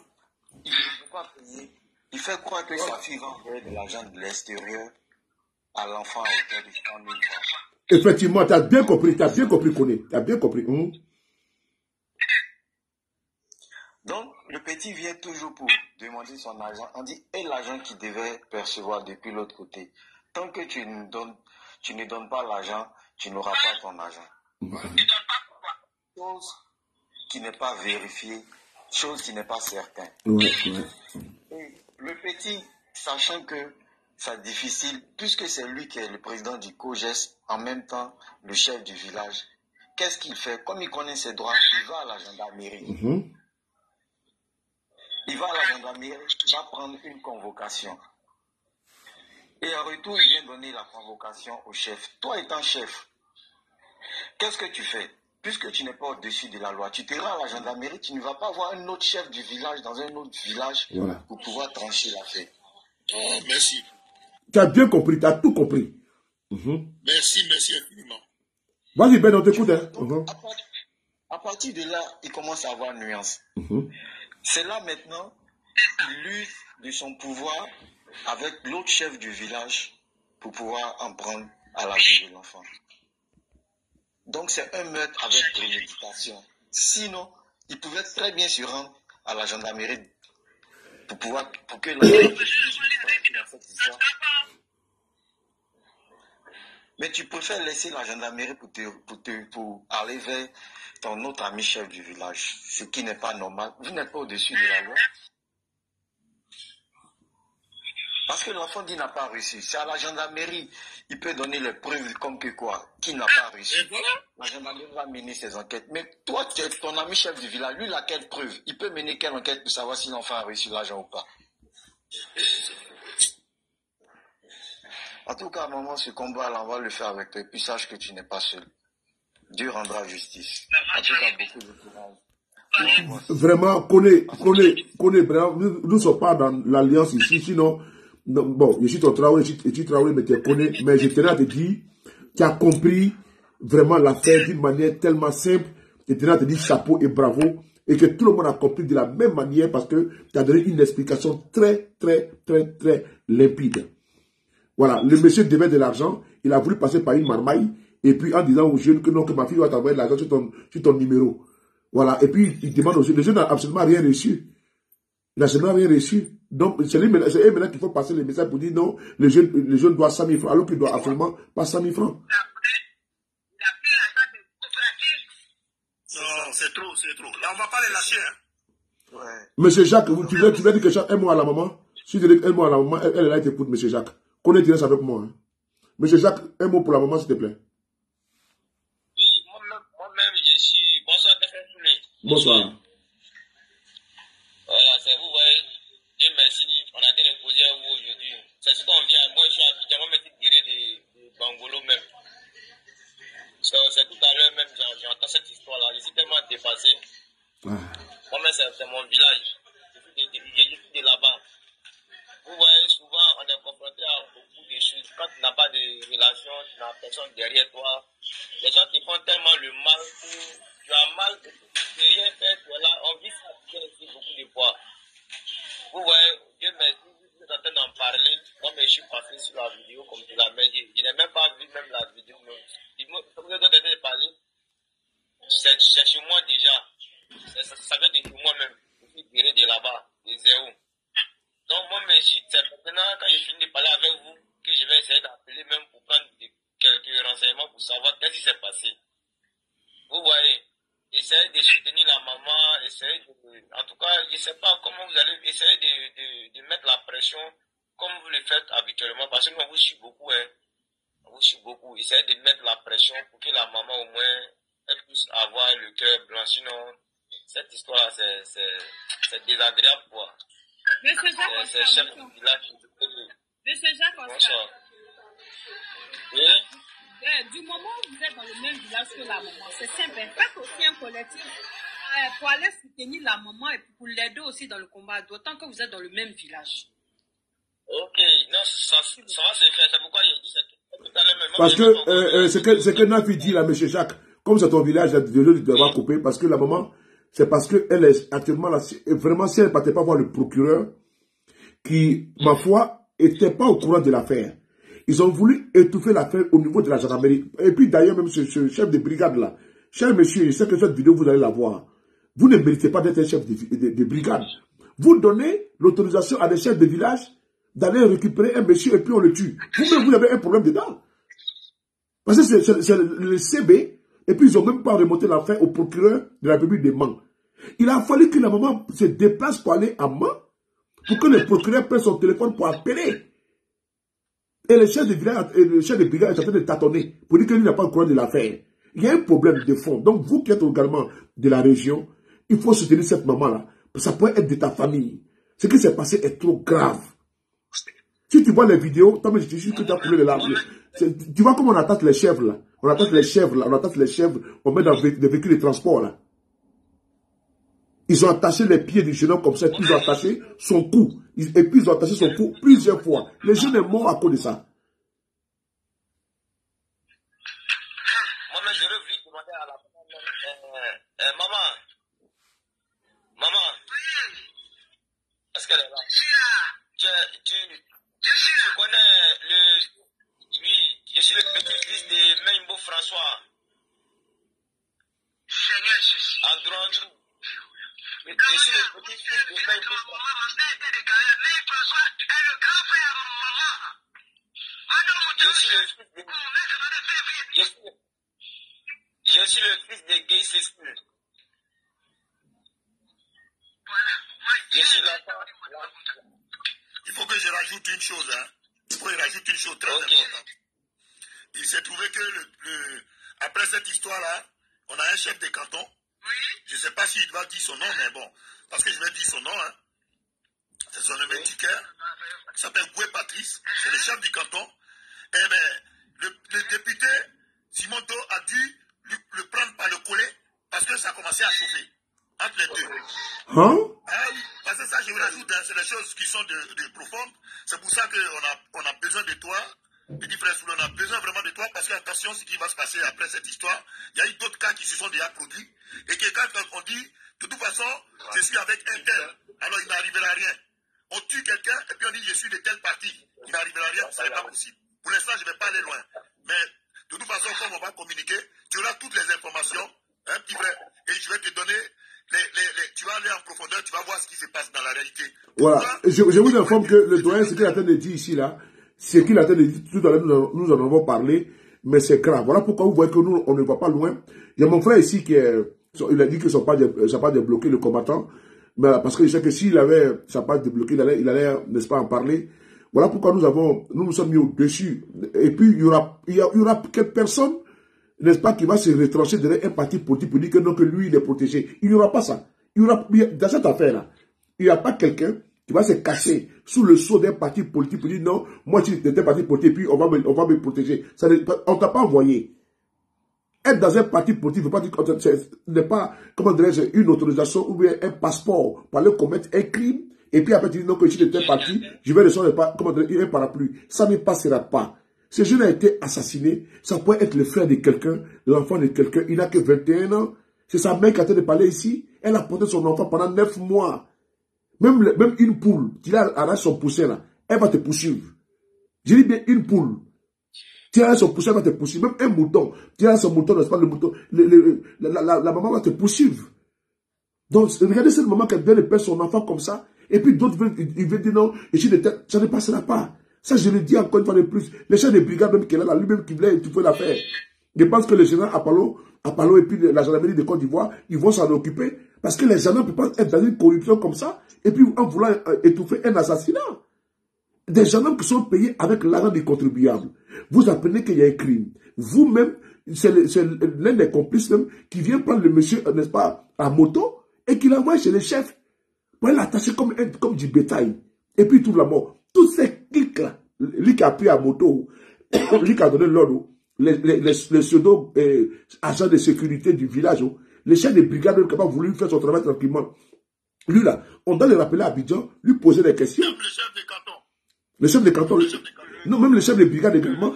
il ne peut pas payer, il fait croire que sa fille va envoyer de l'argent de l'extérieur à l'enfant à hauteur de 100 000 francs. Effectivement, tu as bien compris, Koné, tu as bien compris. Donc, le petit vient toujours pour demander son argent. On dit, et l'argent qu'il devait percevoir depuis l'autre côté. Tant que tu ne donnes pas l'argent, tu n'auras pas ton argent. Chose qui n'est pas vérifiée, chose qui n'est pas certaine. Et le petit, sachant que c'est difficile, puisque c'est lui qui est le président du COJES, en même temps le chef du village, qu'est-ce qu'il fait? Comme il connaît ses droits, il va à la gendarmerie. Il va à la gendarmerie, il va prendre une convocation. Et en retour, il vient donner la convocation au chef. Toi étant chef, qu'est-ce que tu fais? Puisque tu n'es pas au-dessus de la loi, tu te rends à la gendarmerie, tu ne vas pas voir un autre chef du village dans un autre village pour pouvoir trancher l'affaire. Oh, merci. Tu as bien compris, tu as tout compris. Merci infiniment. Vas-y, Ben, on t'écoute. À partir de là, il commence à avoir nuance. C'est là maintenant qu'il use de son pouvoir avec l'autre chef du village pour pouvoir en prendre à la vie de l'enfant. Donc c'est un meurtre avec préméditation. Sinon, il pouvait très bien se rendre à la gendarmerie pour que l'enfant puisse dans cette histoire. Mais tu préfères laisser la gendarmerie pour aller vers ton autre ami chef du village, ce qui n'est pas normal. Vous n'êtes pas au-dessus de la loi. Parce que l'enfant dit n'a pas reçu. C'est à la gendarmerie, il peut donner les preuves comme que quoi, qui n'a pas reçu. La gendarmerie va mener ses enquêtes. Mais toi, tu es ton ami chef du village, lui, il a quelle preuve? Il peut mener quelle enquête pour savoir si l'enfant a reçu l'argent ou pas? En tout cas, maman, ce combat-là, on va le faire avec toi. Et puis sache que tu n'es pas seul. Dieu rendra justice. En tout cas, beaucoup de courage. Vraiment, connais, vraiment, nous ne sommes pas dans l'alliance ici, sinon, non, bon, je suis ton travail, mais tu connais, mais je tenais à te dire, tu as compris vraiment l'affaire d'une manière tellement simple, et tenais à te dire chapeau et bravo, et que tout le monde a compris de la même manière parce que tu as donné une explication très limpide. Voilà, le monsieur devait de l'argent, il a voulu passer par une marmaille, et puis en disant aux jeunes que non, que ma fille va t'envoyer de l'argent sur ton numéro. Voilà, et puis il demande aux jeunes, le jeune n'a absolument rien reçu. Il n'a absolument rien reçu. Donc, c'est eux maintenant qu'il faut passer le message pour dire non, le jeune doit 100 000 francs, alors qu'il doit absolument pas 100 000 francs. Non, c'est trop. Là, on ne va pas les lâcher. Hein. Ouais. Monsieur Jacques, tu veux dire que Jacques, aime-moi à la maman? Si tu dis aime-moi à la maman, elle est là, elle t'écoute, monsieur Jacques. Connais, tu restes avec moi. Hein. Monsieur Jacques, un mot pour la maman, s'il te plaît. Oui, moi-même, je suis... Bonsoir, bonsoir. Voilà, c'est vous, voyez. Dieu merci, on a été reposé à vous aujourd'hui. C'est ce qu'on vient. Moi, je suis à Abidjan, moi, je suis tiré de Bangolo même. C'est tout à l'heure même, j'entends cette histoire-là. Je suis tellement dépassé. Moi-même, c'est mon village. Je suis de là-bas. Vous voyez, souvent, on est confronté à beaucoup de choses. Quand tu n'as pas de relation, tu n'as personne derrière toi. Les gens te font tellement le mal que tu as mal, tu ne rien faire, tu es là. On vit ça ici beaucoup de fois. Vous voyez, Dieu merci, vous êtes en train d'en parler. Moi, je suis passé sur la vidéo comme tu l'as dit. Je n'ai même pas vu même la vidéo. Comme vous êtes en train de parler, c'est chez moi déjà. Ça vient de moi-même. Je suis tiré de là-bas, de zéro. Donc, moi, c'est maintenant, quand je finis de parler avec vous, que je vais essayer d'appeler même pour prendre quelques renseignements pour savoir qu'est-ce qui s'est passé. Vous voyez, essayez de soutenir la maman, essayez de... En tout cas, je ne sais pas, essayez de mettre la pression comme vous le faites habituellement, parce que nous, on vous suit beaucoup, hein. On vous suit beaucoup. Essayez de mettre la pression pour que la maman, au moins, elle puisse avoir le cœur blanc. Sinon, cette histoire-là, c'est désagréable, quoi. Monsieur Jacques, c'est chef du village. Monsieur Jacques, bonsoir. Oui? Du moment où vous êtes dans le même village que la maman, c'est simple. Faites aussi un collectif pour aller soutenir la maman et pour l'aider aussi dans le combat, d'autant que vous êtes dans le même village. Ok, non, ça va se faire. C'est pourquoi il dit ça tout à l'heure. Parce que ce que Nafi dit là, monsieur Jacques, comme c'est ton village, il doit couper parce que la maman, c'est parce qu'elle est actuellement là, vraiment, si elle ne partait pas voir le procureur, qui, ma foi, n'était pas au courant de l'affaire. Ils ont voulu étouffer l'affaire au niveau de la gendarmerie. Et puis d'ailleurs, même ce chef de brigade là, cher monsieur, je sais que cette vidéo, vous allez la voir. Vous ne méritez pas d'être un chef de brigade. Vous donnez l'autorisation à des chefs de village d'aller récupérer un monsieur et puis on le tue. Vous-même, vous avez un problème dedans. Parce que c'est le CB, et puis ils n'ont même pas remonté l'affaire au procureur de la République de Mans. Il a fallu que la maman se déplace pour aller à Mans, pour que le procureur prenne son téléphone pour appeler. Et le chef de village et le chef de brigade est en train de tâtonner pour dire qu'il n'a pas au courant de l'affaire. Il y a un problème de fond. Donc, vous qui êtes également de la région, il faut soutenir cette maman-là. Ça peut être de ta famille. Ce qui s'est passé est trop grave. Si tu vois les vidéos, toi, je te dis que tu as coulé de larmes. Tu vois comment on attaque les chèvres là. On attaque les chèvres là. On attaque les chèvres. On met dans des véhicules de transport là. Ils ont attaché les pieds du jeune homme comme ça, puis ils ont attaché son cou. Et puis ils ont attaché son cou plusieurs fois. Le jeune est mort à cause de ça. Moi, je veux demander à la maman. Maman. Est-ce qu'elle est là? Tu connais oui, je suis le petit-fils de Meimbo François. Seigneur Jésus. Andrew. Je suis le petit-fils de Meimbo François. François est le grand frère de maman. Je suis le fils de Gay Cécile. Je suis l'enfant. Il faut que je rajoute une chose, hein. Il faut que je rajoute une chose très importante. Il s'est trouvé que après cette histoire-là, on a un chef de canton. Je ne sais pas s'il doit dire son nom, mais bon, parce que je vais dire son nom, hein. C'est son nom indicateur. Il s'appelle Goué Patrice, c'est le chef du canton. Eh bien, le député Simonto a dû le prendre par le collet parce que ça a commencé à chauffer entre les deux. Hein? Ah oui, parce que ça, je vous rajoute, hein, c'est des choses qui sont de profondes. C'est pour ça qu'on a besoin de toi. Petit frère Soulou, on a besoin vraiment de toi parce que attention, ce qui va se passer après cette histoire, il y a eu d'autres cas qui se sont déjà produits. Et que quand on dit, de toute façon, je suis avec un tel, alors il n'arrivera rien. On tue quelqu'un et puis on dit, je suis de telle partie. Il n'arrivera rien, ça n'est pas possible. Pour l'instant, je ne vais pas aller loin. Mais de toute façon, comme on va communiquer, tu auras toutes les informations, hein, petit frère, et je vais te donner, tu vas aller en profondeur, tu vas voir ce qui se passe dans la réalité. Voilà, je vous informe que le doyen, ce qu'il a en train de dire ici, là, ce qu'il a en train de dire, tout à l'heure, nous en avons parlé, mais c'est grave. Voilà pourquoi vous voyez que nous, on ne va pas loin. Il y a mon frère ici qui est, il a dit que sa page débloqué, le combattant, mais parce que je sais que s'il avait sa page débloquée, il allait, n'est-ce pas, en parler. Voilà pourquoi nous nous sommes mis au-dessus. Et puis, il y aura quelques personnes, n'est-ce pas, qui va se retrancher derrière un parti politique pour dire que non, que lui, il est protégé. Il n'y aura pas ça. Dans cette affaire-là, il n'y a pas quelqu'un qui va se cacher sous le sceau d'un parti politique pour dire non, moi, je suis d'un parti politique, puis on va me protéger. On ne t'a pas envoyé. Être dans un parti politique ne veut pas dire que ce n'est pas, comment dirais-je, une autorisation ou bien un passeport pour aller commettre un crime. Et puis après, tu dis non, que je suis de tel parti, je vais recevoir un parapluie. Ça ne passera pas. Ce jeune a été assassiné. Ça peut être le frère de quelqu'un, l'enfant de quelqu'un. Il n'a que 21 ans. C'est sa mère qui a été de parler ici. Elle a porté son enfant pendant 9 mois. Même une poule, qui arrache son poussin là, elle va te poursuivre. Je dis bien une poule. Tu arraches son poussin, elle va te poursuivre. Même un mouton, tu arraches son mouton, n'est-ce pas, le mouton, la maman va te poursuivre. Donc, regardez cette maman qui vient de perdre son enfant comme ça. Et puis d'autres veulent dire non, et ça ne passera pas. Ça, je le dis encore une fois de plus. Les chefs de brigade, même qui est là, lui-même qui voulait étouffer l'affaire. Je pense que le général Apollo à Palo et puis la gendarmerie de Côte d'Ivoire, ils vont s'en occuper. Parce que les gens ne peuvent pas être dans une corruption comme ça, et puis en voulant étouffer un assassinat. Des gendarmes qui sont payés avec l'argent des contribuables. Vous apprenez qu'il y a un crime. Vous-même, c'est l'un des complices même qui vient prendre le monsieur, n'est-ce pas, à moto, et qui l'envoie chez le chef pour l'attacher comme du bétail. Et puis il trouve la mort. Tous ces clics-là, lui qui a pris à moto, lui qui a donné l'ordre, les pseudo-agents de sécurité du village, les chefs de brigade qui n'ont pas voulu faire son travail tranquillement. Lui là, on doit le rappeler à Abidjan, lui poser des questions. Le chef de canton. Le chef de canton. Non, même le chef de brigade également.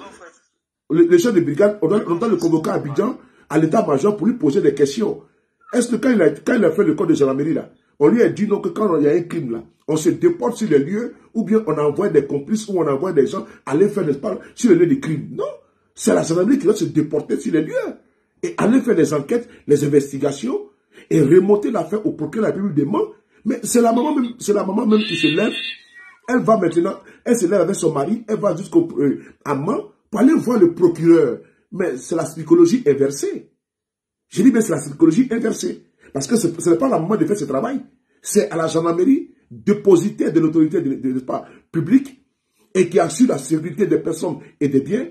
Le chef de brigade, on doit le convoquer à Abidjan, à l'état-major, pour lui poser des questions. Est-ce que quand il a fait le code de gendarmerie là, on lui a dit non que quand il y a un crime là, on se déporte sur les lieux, ou bien on envoie des complices, ou on envoie des gens aller faire, n'est-ce pas, sur les lieux de crime. Non, c'est la gendarmerie qui doit se déporter sur les lieux. Et aller faire des enquêtes, les investigations, et remonter l'affaire au procureur de la République des Mans. Mais c'est la maman même qui se lève. Elle va maintenant, elle se lève avec son mari, elle va jusqu'au Mans pour aller voir le procureur. Mais c'est la psychologie inversée. Je dis bien c'est la psychologie inversée. Parce que ce n'est pas la maman de faire ce travail. C'est à la gendarmerie, dépositaire de l'autorité publique, et qui assure la sécurité des personnes et des biens.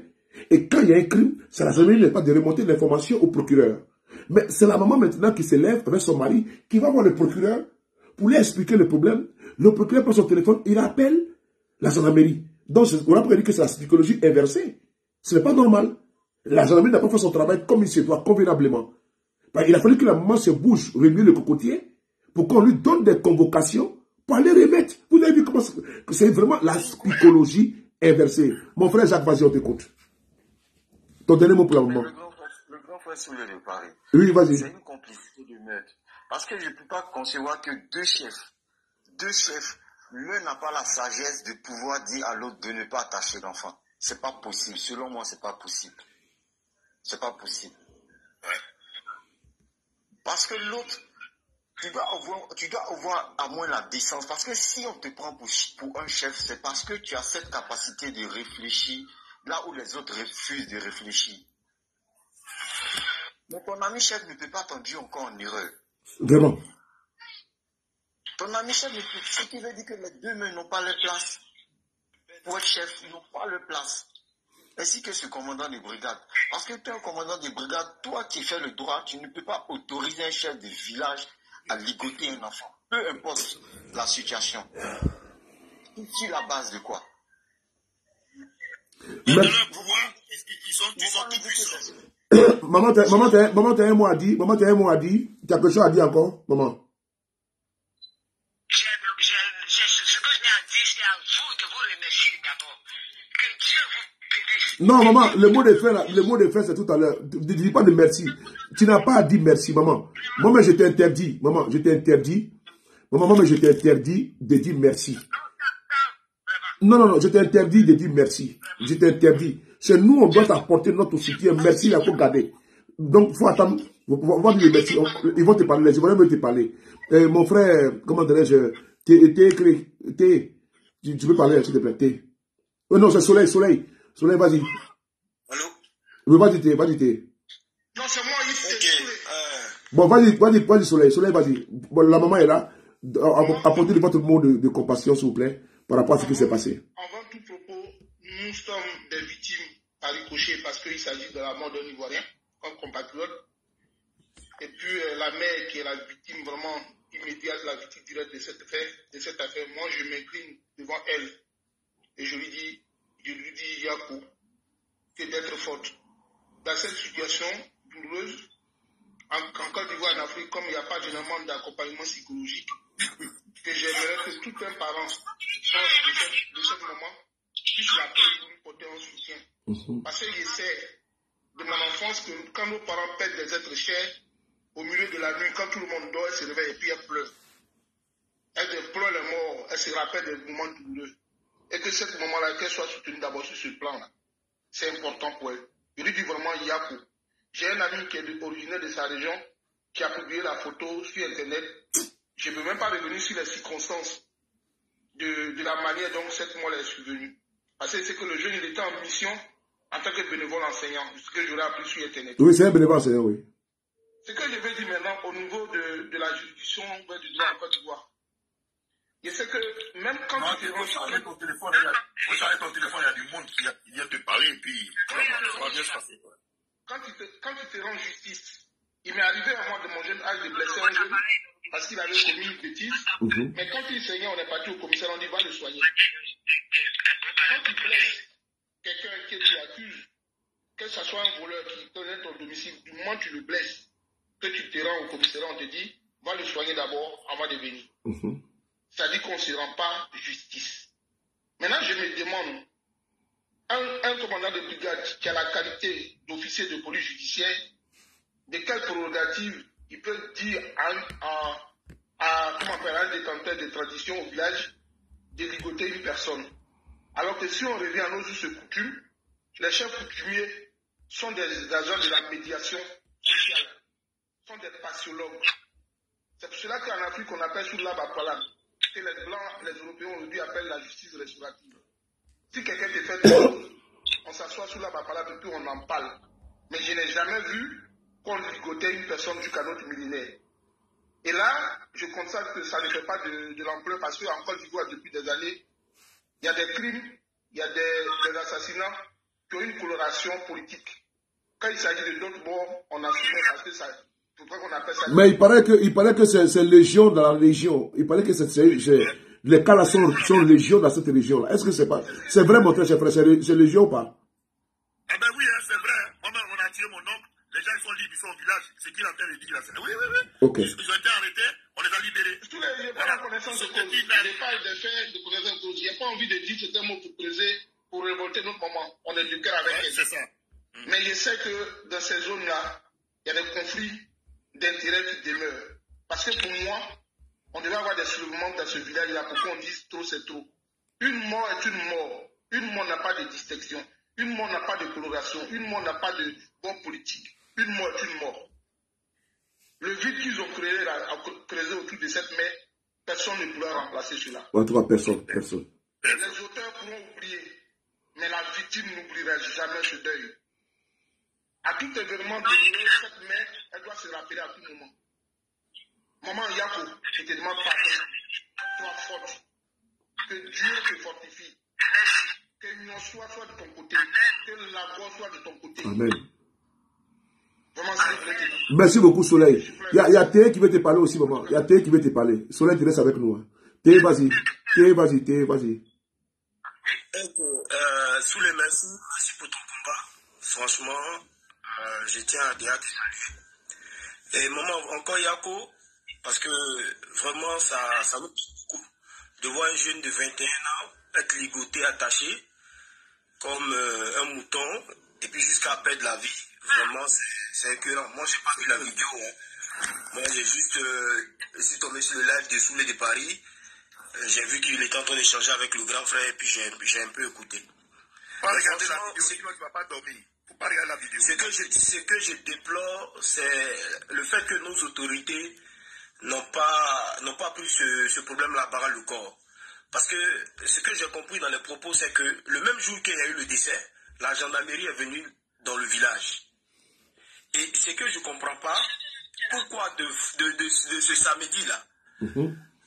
Et quand il y a un crime, c'est la gendarmerie n'est pas de remonter l'information au procureur. Mais c'est la maman maintenant qui se lève avec son mari, qui va voir le procureur pour lui expliquer le problème. Le procureur prend son téléphone, il appelle la gendarmerie. Donc, on a dit que c'est la psychologie inversée. Ce n'est pas normal. La gendarmerie n'a pas fait son travail comme il se doit, convenablement. Il a fallu que la maman se bouge, remue le cocotier, pour qu'on lui donne des convocations pour aller remettre. Vous avez vu comment c'est vraiment la psychologie inversée. Mon frère Jacques, vas-y, on t'écoute. Ton dernier mot pour la maman. Le grand frère Soulé de Paris. Oui, vas-y. C'est une complicité de meurtre. Parce que je ne peux pas concevoir que deux chefs, l'un n'a pas la sagesse de pouvoir dire à l'autre de ne pas attacher l'enfant. C'est pas possible. Selon moi, c'est pas possible. C'est pas possible. Parce que l'autre, tu dois avoir à moins la décence. Parce que si on te prend pour un chef, c'est parce que tu as cette capacité de réfléchir là où les autres refusent de réfléchir. Mais ton ami chef ne peut pas t'induire encore en erreur. Vraiment. Ton ami chef, ce qui veut dire que les deux mains n'ont pas leur place. Pour être chef, ils n'ont pas leur place. Ainsi que ce commandant de brigade. Parce que tu es un commandant de brigade, toi qui fais le droit, tu ne peux pas autoriser un chef de village à ligoter un enfant. Peu importe la situation. Sur la base de quoi? Ils sont tout puissants. Maman, t'as un mot à dire. Maman, t'as un mot à dire. Tu as quelque chose à dire encore, maman? Ce que j'ai à dire, c'est à vous de vous remercier d'abord. Que Dieu vous bénisse. Non, maman, le mot de fin, c'est tout à l'heure. Ne dis pas de merci. Tu n'as pas à dire merci, maman. Maman, je t'ai interdit. Maman, je t'ai interdit. Maman, je t'ai interdit de dire merci. Non, je t'ai interdit de dire merci. Je t'ai interdit. C'est nous, on doit t'apporter notre soutien. Merci, il faut garder. Donc, il faut attendre. On va dire merci. Ils vont te parler. Je vais même te parler. Mon frère, comment dirais-je, tu peux parler, s'il te plaît. Non, c'est Soleil, vas-y. Allô? Oui, vas-y. Non, c'est moi, Bon, vas-y, Soleil, vas-y. Bon, la maman est là. Apportez votre mot de compassion, s'il vous plaît, par rapport à ce qui s'est passé. Avant tout propos, nous sommes des victimes par ricochet parce qu'il s'agit de la mort d'un Ivoirien, un compatriote. Et puis la mère qui est la victime vraiment immédiate, la victime directe de cette affaire, moi je m'incline devant elle et je lui dis Yakou, que d'être forte. Dans cette situation douloureuse, en Côte d'Ivoire, en Afrique, comme il n'y a pas généralement d'accompagnement psychologique, que j'aimerais que tout un parent proche de ce moment puisse l'appeler pour lui porter un soutien. Parce que j'essaie de mon enfance que quand nos parents perdent des êtres chers, au milieu de la nuit, quand tout le monde dort, elle se réveille et puis elle pleure. Elle déplore les morts, elle se rappelle des moments douloureux. Et que ce moment-là, qu'elle soit soutenue d'abord sur ce plan-là. C'est important pour elle. Je lui dis vraiment Yakou. J'ai un ami qui est originaire de sa région, qui a publié la photo sur Internet. Je ne peux même pas revenir sur les circonstances de la manière dont cette mort est survenue. Parce que c'est que le jeune, il était en mission en tant que bénévole enseignant, ce que j'aurais appris sur Internet. Oui, c'est un bénévole enseignant, oui. Ce que je veux dire maintenant au niveau de la juridiction du droit en Côte d'Ivoire, je sais que même quand tu te rends charger ton téléphone, il y a du monde qui vient te parler et puis ça va bien se passer. Quand tu te rends justice, il m'est arrivé à moi de mon jeune âge de blesser un jeune parce qu'il avait commis une bêtise. Mais quand il saignait, on est parti au commissaire, on dit va le soigner. Quand tu blesses quelqu'un que tu accuses, que ce soit un voleur qui connaît ton domicile, du moment que tu le blesses, que tu te rends au commissariat, on te dit va le soigner d'abord avant de venir. Ça dit qu'on ne se rend pas justice. Maintenant, je me demande, un commandant de brigade qui a la qualité d'officier de police judiciaire, de quelle prérogative il peut dire à un détenteur de tradition au village de ligoter une personne. Alors que si on revient à nos us et coutumes, les chefs coutumiers sont des agents de la médiation sociale, sont des passiologues. C'est pour cela qu'en Afrique, on appelle sur la Bapala, que les Blancs, les Européens aujourd'hui appellent la justice restaurative. Si quelqu'un te fait des choses, on s'assoit sur la Bapala et puis on en parle. Mais je n'ai jamais vu qu'on ligotait une personne jusqu'à notre millénaire. Et là, je constate que ça ne fait pas de l'ampleur parce qu'en Côte d'Ivoire, depuis des années, il y a des crimes, il y a des assassinats qui ont une coloration politique. Quand il s'agit de d'autres morts, on assume parce que ça... Mais il paraît que c'est légion dans la légion. Il paraît que les cas là sont légion dans cette région-là. Est-ce que c'est vrai, mon très frère, c'est légion ou pas? Ah ben oui, c'est vrai. Moi-même, on a tué mon oncle. Les gens ils sont libres, ils sont au village. Ce qu'il a fait de dire là, c'est oui. Okay. Ils ont été arrêtés, on les a libérés. Je n'ai pas la connaissance de cause. Je n'ai pas des faits de connaissance de cause. Je n'ai pas envie de dire que c'est un mot pour révolter notre maman. On est du cœur avec elle. C'est ça. Mais je sais que dans ces zones-là, il y a des conflits d'intérêt qui demeurent. Parce que pour moi, on devait avoir des soulèvements dans ce village-là pour qu'on dise trop, c'est trop. Une mort est une mort. Une mort n'a pas de distinction. Une mort n'a pas de coloration. Une mort n'a pas de bon politique. Une mort est une mort. Le vide qu'ils ont creusé autour de cette mer, personne ne pourra remplacer cela. En tout cas, personne. Les auteurs pourront oublier, mais la victime n'oubliera jamais ce deuil. À tout événement de cette mère, elle doit se rappeler à tout moment. Maman Yako, je te demande pardon. Sois forte. Que Dieu te fortifie. Que l'union soit de ton côté. Que la voix soit de ton côté. Amen. Vraiment, c'est merci beaucoup, Soleil. Il y a Théé qui veut te parler aussi, maman. Il y a Théé qui veut te parler. Soleil, tu restes avec nous. Théé, vas-y. Souley, merci pour ton combat. Franchement, je tiens à dire que et maman, encore Yako, parce que vraiment, ça me touche beaucoup de voir un jeune de 21 ans être ligoté, attaché, comme un mouton, et puis jusqu'à perdre la vie. Vraiment, c'est écœurant. Moi, je n'ai pas vu la vidéo. Moi, j'ai juste... je suis tombé sur le live de Souley de Paris. J'ai vu qu'il était en train d'échanger avec le grand frère, et puis j'ai un peu écouté. Regardez la vidéo, sinon tu ne vas pas dormir. Faut pas regarder la vidéo. Ce que je déplore, c'est le fait que nos autorités n'ont pas pris ce problème-là par le corps. Parce que ce que j'ai compris dans les propos, c'est que le même jour qu'il y a eu le décès, la gendarmerie est venue dans le village. Et ce que je ne comprends pas, pourquoi de ce samedi-là,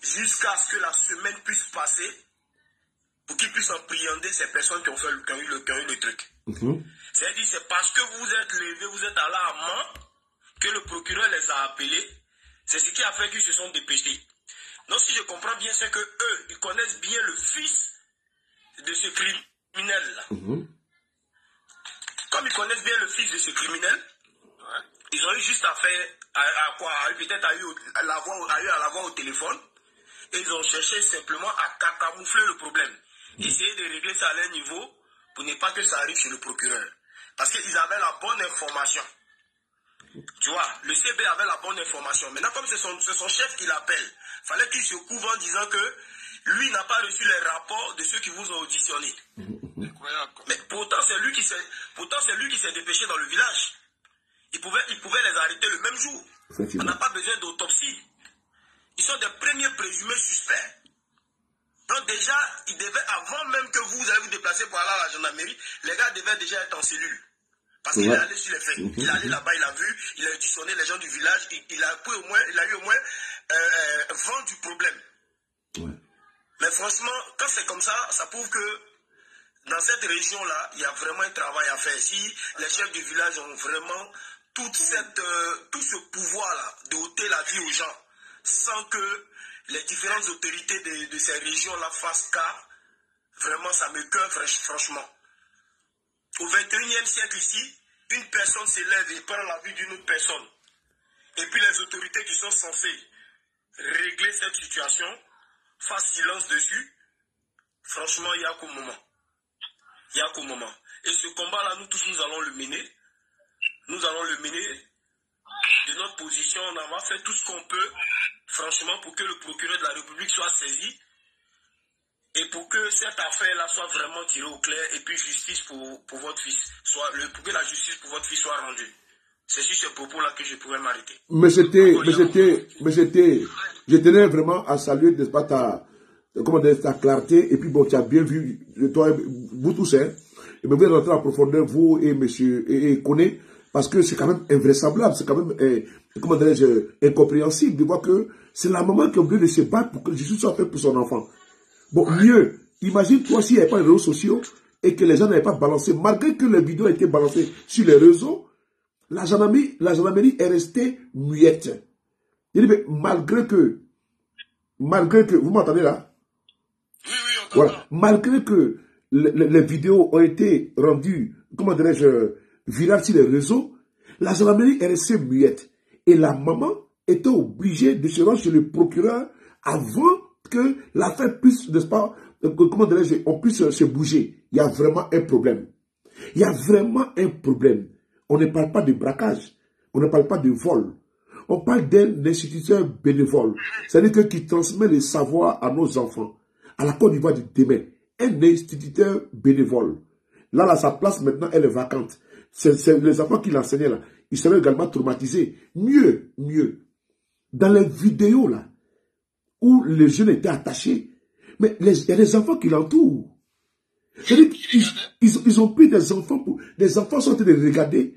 jusqu'à ce que la semaine puisse passer, pour qu'ils puissent appréhender ces personnes qui ont eu le truc. C'est-à-dire, c'est parce que vous êtes levés, vous êtes allés à main, que le procureur les a appelés. C'est ce qui a fait qu'ils se sont dépêchés. Donc, si je comprends bien, c'est que eux, ils connaissent bien le fils de ce criminel-là. Comme ils connaissent bien le fils de ce criminel, ils ont eu juste à faire, peut-être à l'avoir au téléphone, et ils ont cherché simplement à camoufler le problème. Essayer de régler ça à leur niveau pour ne pas que ça arrive chez le procureur. Parce qu'ils avaient la bonne information. Tu vois, le CB avait la bonne information. Maintenant, comme c'est son chef qui l'appelle, il fallait qu'il se couvre en disant que lui n'a pas reçu les rapports de ceux qui vous ont auditionné. Mais pourtant, c'est lui qui s'est dépêché dans le village. Il pouvait les arrêter le même jour. On n'a pas besoin d'autopsie. Ils sont des premiers présumés suspects. Donc déjà, ils devaient, avant même que vous allez vous déplacer pour aller à la gendarmerie, les gars devaient déjà être en cellule. Parce qu'il est allé sur les faits. Il est allé là-bas, il a vu, il a auditionné les gens du village, il a eu au moins vent du problème. Ouais. Mais franchement, quand c'est comme ça, ça prouve que dans cette région-là, il y a vraiment un travail à faire. Si les chefs du village ont vraiment tout ce pouvoir-là de ôter la vie aux gens, sans que les différentes autorités de ces régions-là fassent cas, vraiment ça me cœur franchement. Au 21e siècle ici, une personne s'élève et prend la vie d'une autre personne. Et puis les autorités qui sont censées régler cette situation fassent silence dessus. Franchement, il n'y a qu'au moment. Il n'y a qu'au moment. Et ce combat-là, nous tous, nous allons le mener. Nous allons le mener de notre position. On va faire tout ce qu'on peut, franchement, pour que le procureur de la République soit saisi. Et pour que cette affaire-là soit vraiment tirée au clair. Et puis justice pour votre fils. Pour que la justice pour votre fils soit rendue. C'est sur ce propos-là que je pourrais m'arrêter. Je tenais vraiment à saluer, n'est-ce pas, ta clarté, et puis bon, tu as bien vu, toi, vous tous, hein, et bien vous allez rentrer en profondeur, vous et monsieur, et Koné, parce que c'est quand même invraisemblable, c'est quand même, comment dirais-je, incompréhensible de voir que c'est la maman qui a oublié de se battre pour que Jésus soit fait pour son enfant. Bon, mieux, imagine-toi s'il n'y avait pas les réseaux sociaux, et que les gens n'avaient pas balancé, malgré que les vidéos étaient balancées sur les réseaux, la gendarmerie est restée muette. Il dit, mais malgré que, vous m'entendez là? Oui, on t'entend. Voilà. Malgré que les vidéos ont été rendues, comment dirais-je, virales sur les réseaux, la gendarmerie est restée muette. Et la maman était obligée de se rendre chez le procureur avant que l'affaire puisse, n'est-ce pas, comment dirais-je, on puisse se bouger. Il y a vraiment un problème. Il y a vraiment un problème. On ne parle pas de braquage. On ne parle pas de vol. On parle d'un instituteur bénévole. C'est-à-dire qui transmet le savoir à nos enfants. À la Côte d'Ivoire de demain. Un instituteur bénévole. Là, sa place maintenant, elle est vacante. C'est les enfants qui l'enseignaient là. Ils seraient également traumatisés. Mieux. Dans les vidéos là, où les jeunes étaient attachés, mais il y a des enfants qui l'entourent. C'est-à-dire qu'ils ont pris des enfants des enfants sont en train de regarder.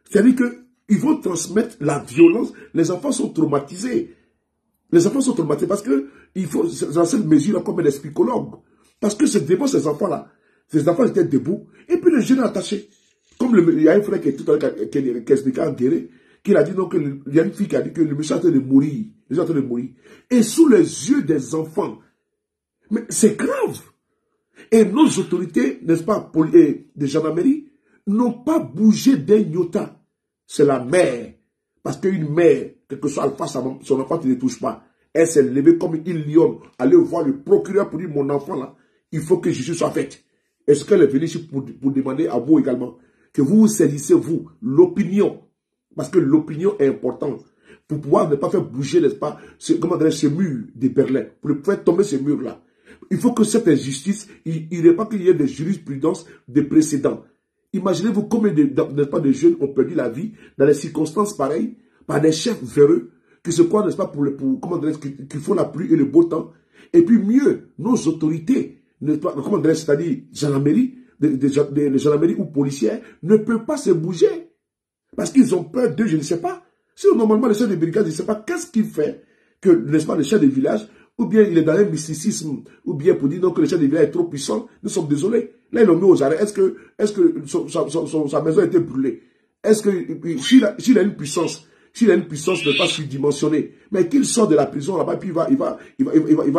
C'est-à-dire qu'ils vont transmettre la violence. Les enfants sont traumatisés. Les enfants sont traumatisés parce que il faut, dans cette mesure, comme des psychologues. Parce que c'est devant ces enfants-là. Ces enfants étaient debout. Et puis les jeunes attachés. Comme il y a un frère qui est tout à l'heure, qui expliquait en guerre, qui a dit non, il y a une fille qui a dit que le monsieur est en train de mourir. Il est en train de mourir. Et sous les yeux des enfants. Mais c'est grave. Et nos autorités, n'est-ce pas, de gendarmerie, n'ont pas bougé d'un iota. C'est la mère. Parce qu'une mère, quel que soit Alpha, son enfant ne touche pas. Elle s'est levée comme une lionne, aller voir le procureur pour dire, mon enfant là, il faut que justice soit faite. Est-ce qu'elle est venue ici pour demander à vous également, que vous saisissez, vous, l'opinion. Parce que l'opinion est importante. Pour pouvoir ne pas faire bouger, n'est-ce pas, ce mur de Berlin. Pour faire tomber ce mur-là. Il faut que cette injustice, il n'est pas qu'il y ait des jurisprudences de précédents. Imaginez-vous combien de jeunes ont perdu la vie dans des circonstances pareilles, par des chefs véreux, qui se croient, n'est-ce pas, qu'il faut la pluie et le beau temps. Et puis mieux, nos autorités, c'est-à-dire gendarmerie, les gendarmeries ou policières, ne peuvent pas se bouger. Parce qu'ils ont peur d'eux, je ne sais pas. Sinon, normalement, le chef de brigade, je ne sais pas qu'est-ce qu'il fait que, n'est-ce pas, le chef de village, ou bien il est dans un mysticisme, ou bien pour dire non, que le chef de village est trop puissant, nous sommes désolés. Là, ils l'ont mis aux arrêts. Est-ce que sa maison a été brûlée? Est-ce que, s'il a une puissance, ne pas surdimensionnée, mais qu'il sort de la prison là-bas, puis il va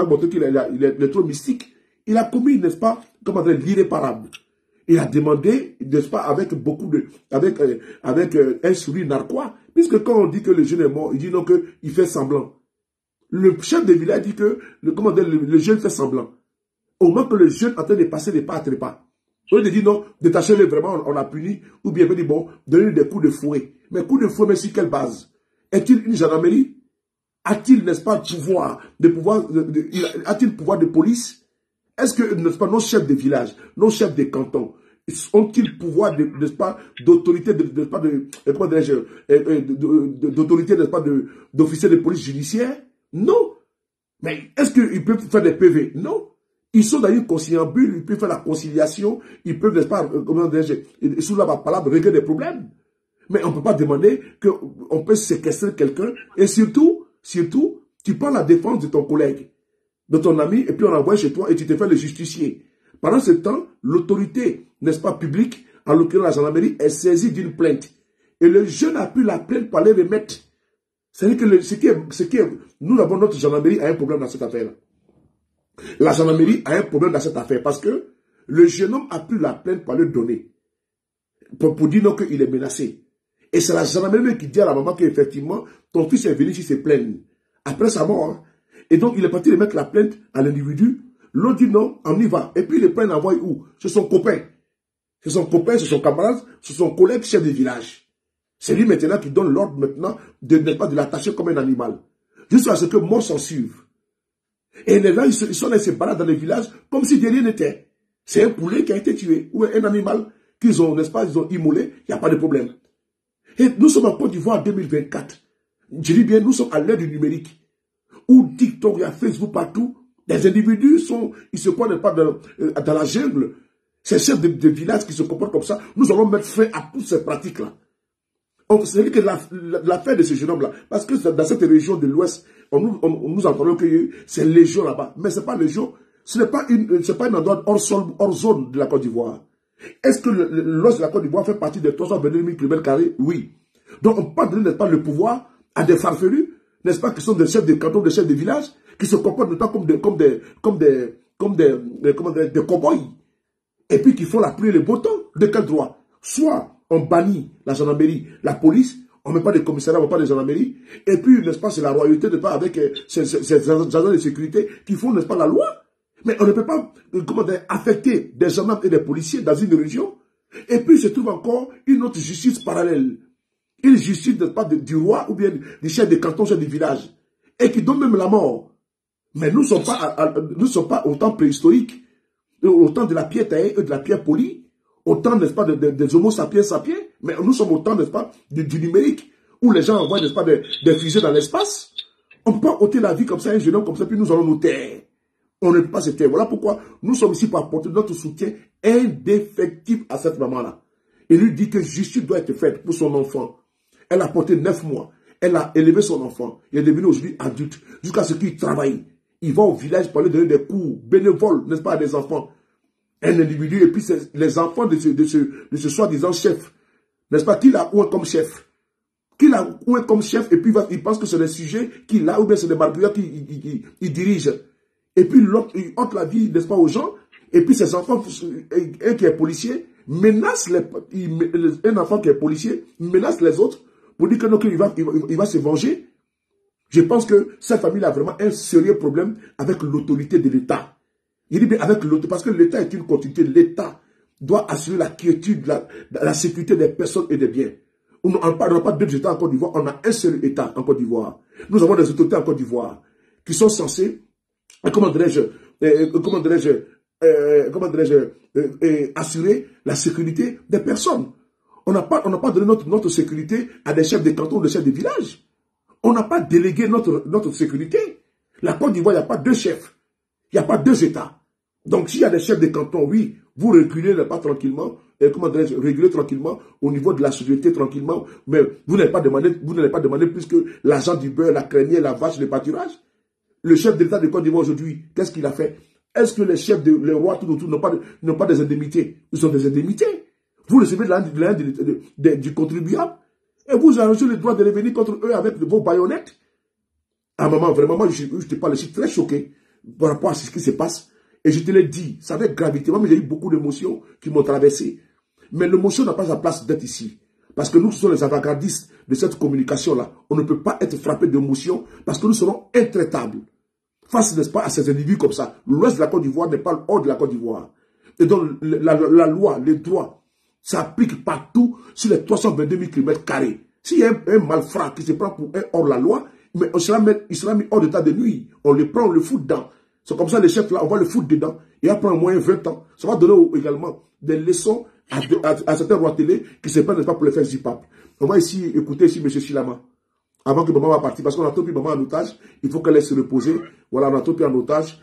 montrer qu'il est trop mystique. Il a commis, n'est-ce pas, comment dire, l'irréparable. Il a demandé, n'est-ce pas, avec un sourire narquois, puisque quand on dit que le jeune est mort, il dit non, qu'il fait semblant. Le chef de village dit que le jeune fait semblant. Au moment que le jeune est en train de passer des pas à trépas. Au lieu de dire non, détachez-le vraiment, on l'a puni, ou bien il dit bon, donnez-lui des coups de fouet. Mais coups de fouet, mais sur quelle base? Est-il une gendarmerie? A-t-il, n'est-ce pas, a-t-il pouvoir de police? Est-ce que, n'est-ce pas, nos chefs de village, nos chefs de canton, ont-ils pouvoir, n'est-ce pas, d'autorité, n'est-ce pas, d'autorité, n'est-ce pas, d'officier de police judiciaire? Non. Mais est-ce qu'ils peuvent faire des PV? Non. Ils sont dans une conciliabule, ils peuvent faire la conciliation, ils peuvent, n'est-ce pas, comment dirais-je, sous la parole, régler des problèmes. Mais on ne peut pas demander qu'on peut séquestrer quelqu'un. Et surtout, tu prends la défense de ton collègue, de ton ami, et puis on l'envoie chez toi et tu te fais le justicier. Pendant ce temps, l'autorité, n'est-ce pas, publique, en l'occurrence la gendarmerie, est saisie d'une plainte. Et le jeune a pu la plainte pour aller remettre. C'est-à-dire que nous avons notre gendarmerie a un problème dans cette affaire-là. La gendarmerie a un problème dans cette affaire parce que le jeune homme a pu la plainte pour le donner. Pour dire non qu'il est menacé. Et c'est la gendarmerie qui dit à la maman qu'effectivement, ton fils est venu ici se plaindre. Après sa mort. Et donc, il est parti remettre la plainte à l'individu. L'autre dit non, on y va. Et puis, le plainte envoie où? C'est son copain. C'est son copain, c'est son camarade, c'est son collègue chef de village. C'est lui maintenant qui donne l'ordre maintenant de ne pas de l'attacher comme un animal. Jusqu'à ce que mort s'en suive. Et les gens, ils sont là, ils se baladent dans les villages comme si de rien n'était. C'est un poulet qui a été tué. Ou un animal qu'ils ont, n'est-ce pas, ils ont immolé, il n'y a pas de problème. Et nous sommes en Côte d'Ivoire en 2024. Je dis bien, nous sommes à l'ère du numérique. Où TikTok, il y a Facebook partout. Les individus ils se prennent pas dans la jungle. Ces chefs de village qui se comportent comme ça, nous allons mettre fin à toutes ces pratiques-là. C'est-à-dire que l'affaire de ce jeune homme-là, parce que dans cette région de l'Ouest, nous entendons que c'est légion là-bas. Mais ce n'est pas légion, ce n'est pas un endroit hors zone de la Côte d'Ivoire. Est-ce que l'Ouest de la Côte d'Ivoire fait partie des 322 000 km²? Oui. Donc on ne peut pas donner, n'est-ce pas, le pouvoir à des farfelus, n'est-ce pas, qui sont des chefs de canton, des chefs de village, qui se comportent pas comme des cow-boys. Et puis qui font la pluie et le beau temps. De quel droit? Soit on bannit la gendarmerie, la police, on ne met pas de commissariat, on ne met pas de gendarmerie. Et puis, n'est-ce pas, c'est la royauté, n'est-ce pas, avec ces agents de sécurité qui font, n'est-ce pas, la loi. Mais on ne peut pas, affecter des gendarmes et des policiers dans une région. Et puis, il se trouve encore une autre justice parallèle. Une justice, n'est-ce pas, du roi ou bien du chef de canton, chef du village. Et qui donne même la mort. Mais nous ne sommes pas au temps préhistorique, au temps de la pierre taillée et de la pierre polie. Au temps, n'est-ce pas, des homo sapiens sapiens, mais nous sommes au temps, n'est-ce pas, du numérique, où les gens envoient, n'est-ce pas, des fusées dans l'espace. On ne peut pas ôter la vie comme ça, un jeune homme comme ça, puis nous allons nous taire. On ne peut pas se taire. Voilà pourquoi nous sommes ici pour apporter notre soutien indéfectible à cette maman-là. Il lui dit que justice doit être faite pour son enfant. Elle a porté 9 mois. Elle a élevé son enfant. Il est devenu aujourd'hui adulte, jusqu'à ce qu'il travaille. Il va au village pour aller donner des cours bénévoles, n'est-ce pas, à des enfants. Un individu, et puis c'est les enfants de ce soi-disant chef, n'est-ce pas, qu'il a oué comme chef. Qu'il a oué comme chef, et puis il pense que c'est des sujets qu'il a, ou bien c'est des marguerites qu'il dirige. Et puis l'autre, il ôte la vie, n'est-ce pas, aux gens, et puis ses enfants, un qui est policier, menace un enfant qui est policier, menace les autres, pour dire que non, qu'il va se venger. Je pense que cette famille a vraiment un sérieux problème avec l'autorité de l'État. Il dit bien avec l'autorité, parce que l'État est une continuité. L'État doit assurer la quiétude, la sécurité des personnes et des biens. On n'a pas deux États en Côte d'Ivoire, on a un seul État en Côte d'Ivoire. Nous avons des autorités en Côte d'Ivoire qui sont censées, assurer la sécurité des personnes. On n'a pas donné notre sécurité à des chefs de canton ou des chefs de village. On n'a pas délégué notre sécurité. La Côte d'Ivoire, il n'y a pas deux chefs. Il n'y a pas deux États. Donc, s'il y a des chefs de canton, oui, vous reculez pas tranquillement, réguler tranquillement au niveau de la société tranquillement, mais vous n'allez pas demander plus que l'argent du beurre, la crémière, la vache, le pâturage. Le chef de l'État de Côte d'Ivoire aujourd'hui, qu'est-ce qu'il a fait? Est-ce que les chefs, les rois, tout autour, n'ont pas des indemnités? Ils ont des indemnités. Vous recevez de du contribuable et vous arrangez le droit de revenir contre eux avec vos baïonnettes. À un moment, vraiment, moi, je te parle, je suis très choqué par rapport à ce qui se passe. Et je te l'ai dit, ça avec gravité. Moi, j'ai eu beaucoup d'émotions qui m'ont traversé. Mais l'émotion n'a pas sa place d'être ici. Parce que nous sommes les avant-gardistes de cette communication-là. On ne peut pas être frappé d'émotion parce que nous serons intraitables. Face, n'est-ce pas, à ces individus comme ça. L'ouest de la Côte d'Ivoire n'est pas hors de la Côte d'Ivoire. Et donc, la loi, les droits, s'appliquent partout sur les 322 000 km². S'il y a un malfrat qui se prend pour un hors-la-loi, mais il sera mis hors d'état de nuit. On le prend, on le fout dedans. C'est comme ça, les chefs là, on va le foutre dedans. Et après au moins 20 ans, ça va donner également des leçons à certains rois télé qui se prennent, n'est-ce pas, pour les faire zipap. On va ici écouter ici M. Silama. Avant que maman va partir, parce qu'on a tout pris maman en otage, il faut qu'elle laisse se reposer. Voilà, on a tout pris en otage.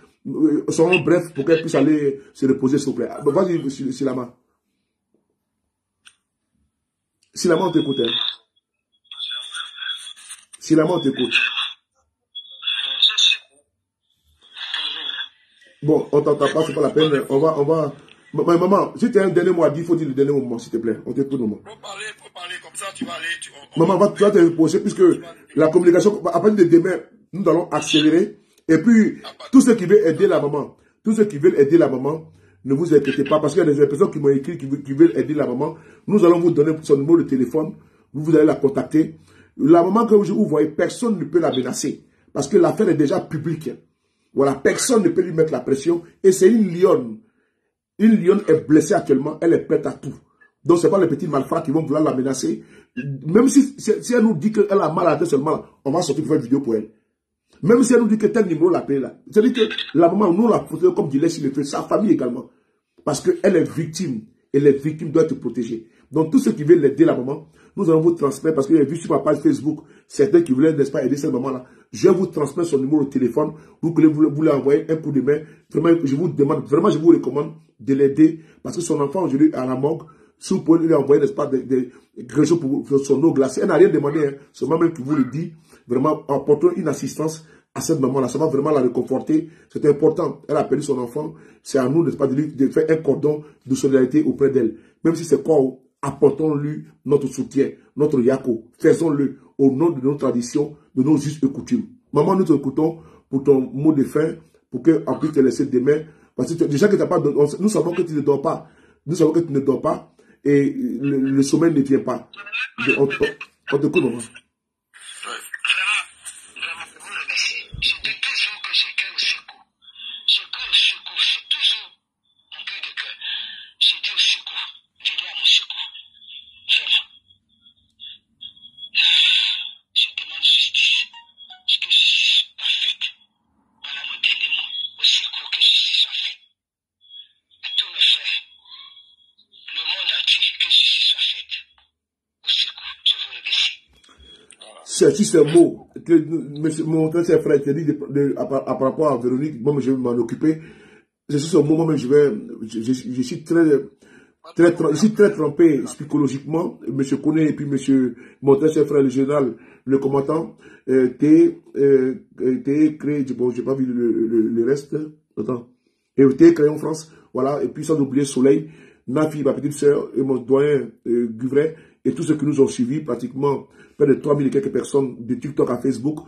son nom bref, pour qu'elle puisse aller se reposer, s'il vous plaît. Vas-y, Silama. Silama, on t'écoute. Hein. Silama, on t'écoute. Bon, on t'entend pas, c'est pas la peine. On va. Mais maman, si tu as un dernier mot à dire, il faut dire le dernier moment, s'il te plaît. On t'écoute, maman. Faut parler, comme ça, tu vas aller. Maman, tu vas te reposer, puisque la communication, à partir de demain, nous allons accélérer. Et puis, tous ceux qui veulent aider la maman, ne vous inquiétez pas, parce qu'il y a des personnes qui m'ont écrit, qui veulent aider la maman. Nous allons vous donner son numéro de téléphone. Vous allez la contacter. La maman que vous voyez, personne ne peut la menacer. Parce que l'affaire est déjà publique. Voilà, personne ne peut lui mettre la pression. Et c'est une lionne. Une lionne est blessée actuellement. Elle est prête à tout. Donc, ce n'est pas les petits malfrats qui vont vouloir la menacer. Même si elle nous dit qu'elle a mal à la tête seulement, on va sortir pour faire une vidéo pour elle. Même si elle nous dit que tel numéro l'appelle là. C'est-à-dire que la maman, nous la protège comme dit laisse le feu. Sa famille également. Parce qu'elle est victime. Et les victimes doivent être protégées. Donc, tous ceux qui veulent aider la maman, nous allons vous transmettre, parce que j'ai vu sur ma page Facebook, certains qui voulaient, n'est-ce pas, aider cette maman-là. Je vais vous transmettre son numéro de téléphone. Vous voulez envoyer un coup de main. Vraiment, je vous demande, vraiment, je vous recommande de l'aider. Parce que son enfant, aujourd'hui, à la morgue, si vous pouvez lui envoyer, n'est-ce pas, quelque chose pour son eau glacée. Elle n'a rien demandé, hein. C'est moi-même qui vous le dis. Vraiment, apportons une assistance à cette maman-là. Ça va vraiment la réconforter. C'est important. Elle a perdu son enfant. C'est à nous, n'est-ce pas, de faire un cordon de solidarité auprès d'elle. Même si c'est quoi, apportons-lui notre soutien, notre yako. Faisons-le au nom de nos traditions, de nos us et coutumes. Maman, nous t'écoutons pour ton mot de fin, pour qu'on puisse te laisser demain. Parce que déjà que tu n'as pas, nous savons que tu ne dors pas. Nous savons que tu ne dors pas. Et le sommeil ne vient pas. On t'écoute, maman. C'est juste un mot que mon très frère te dit par rapport à Véronique. Moi, je vais m'en occuper. C'est juste un mot, moi, je suis très trompé psychologiquement. Monsieur Kone et puis mon très frère, le général, le commandant, créé, bon, j'ai pas vu le reste. Attends. Et t'es créé en France. Voilà. Et puis, sans oublier Soleil, ma fille, ma petite sœur, et mon doyen, Guvray, et tous ceux qui nous ont suivis, pratiquement près de 3000 et quelques personnes de TikTok à Facebook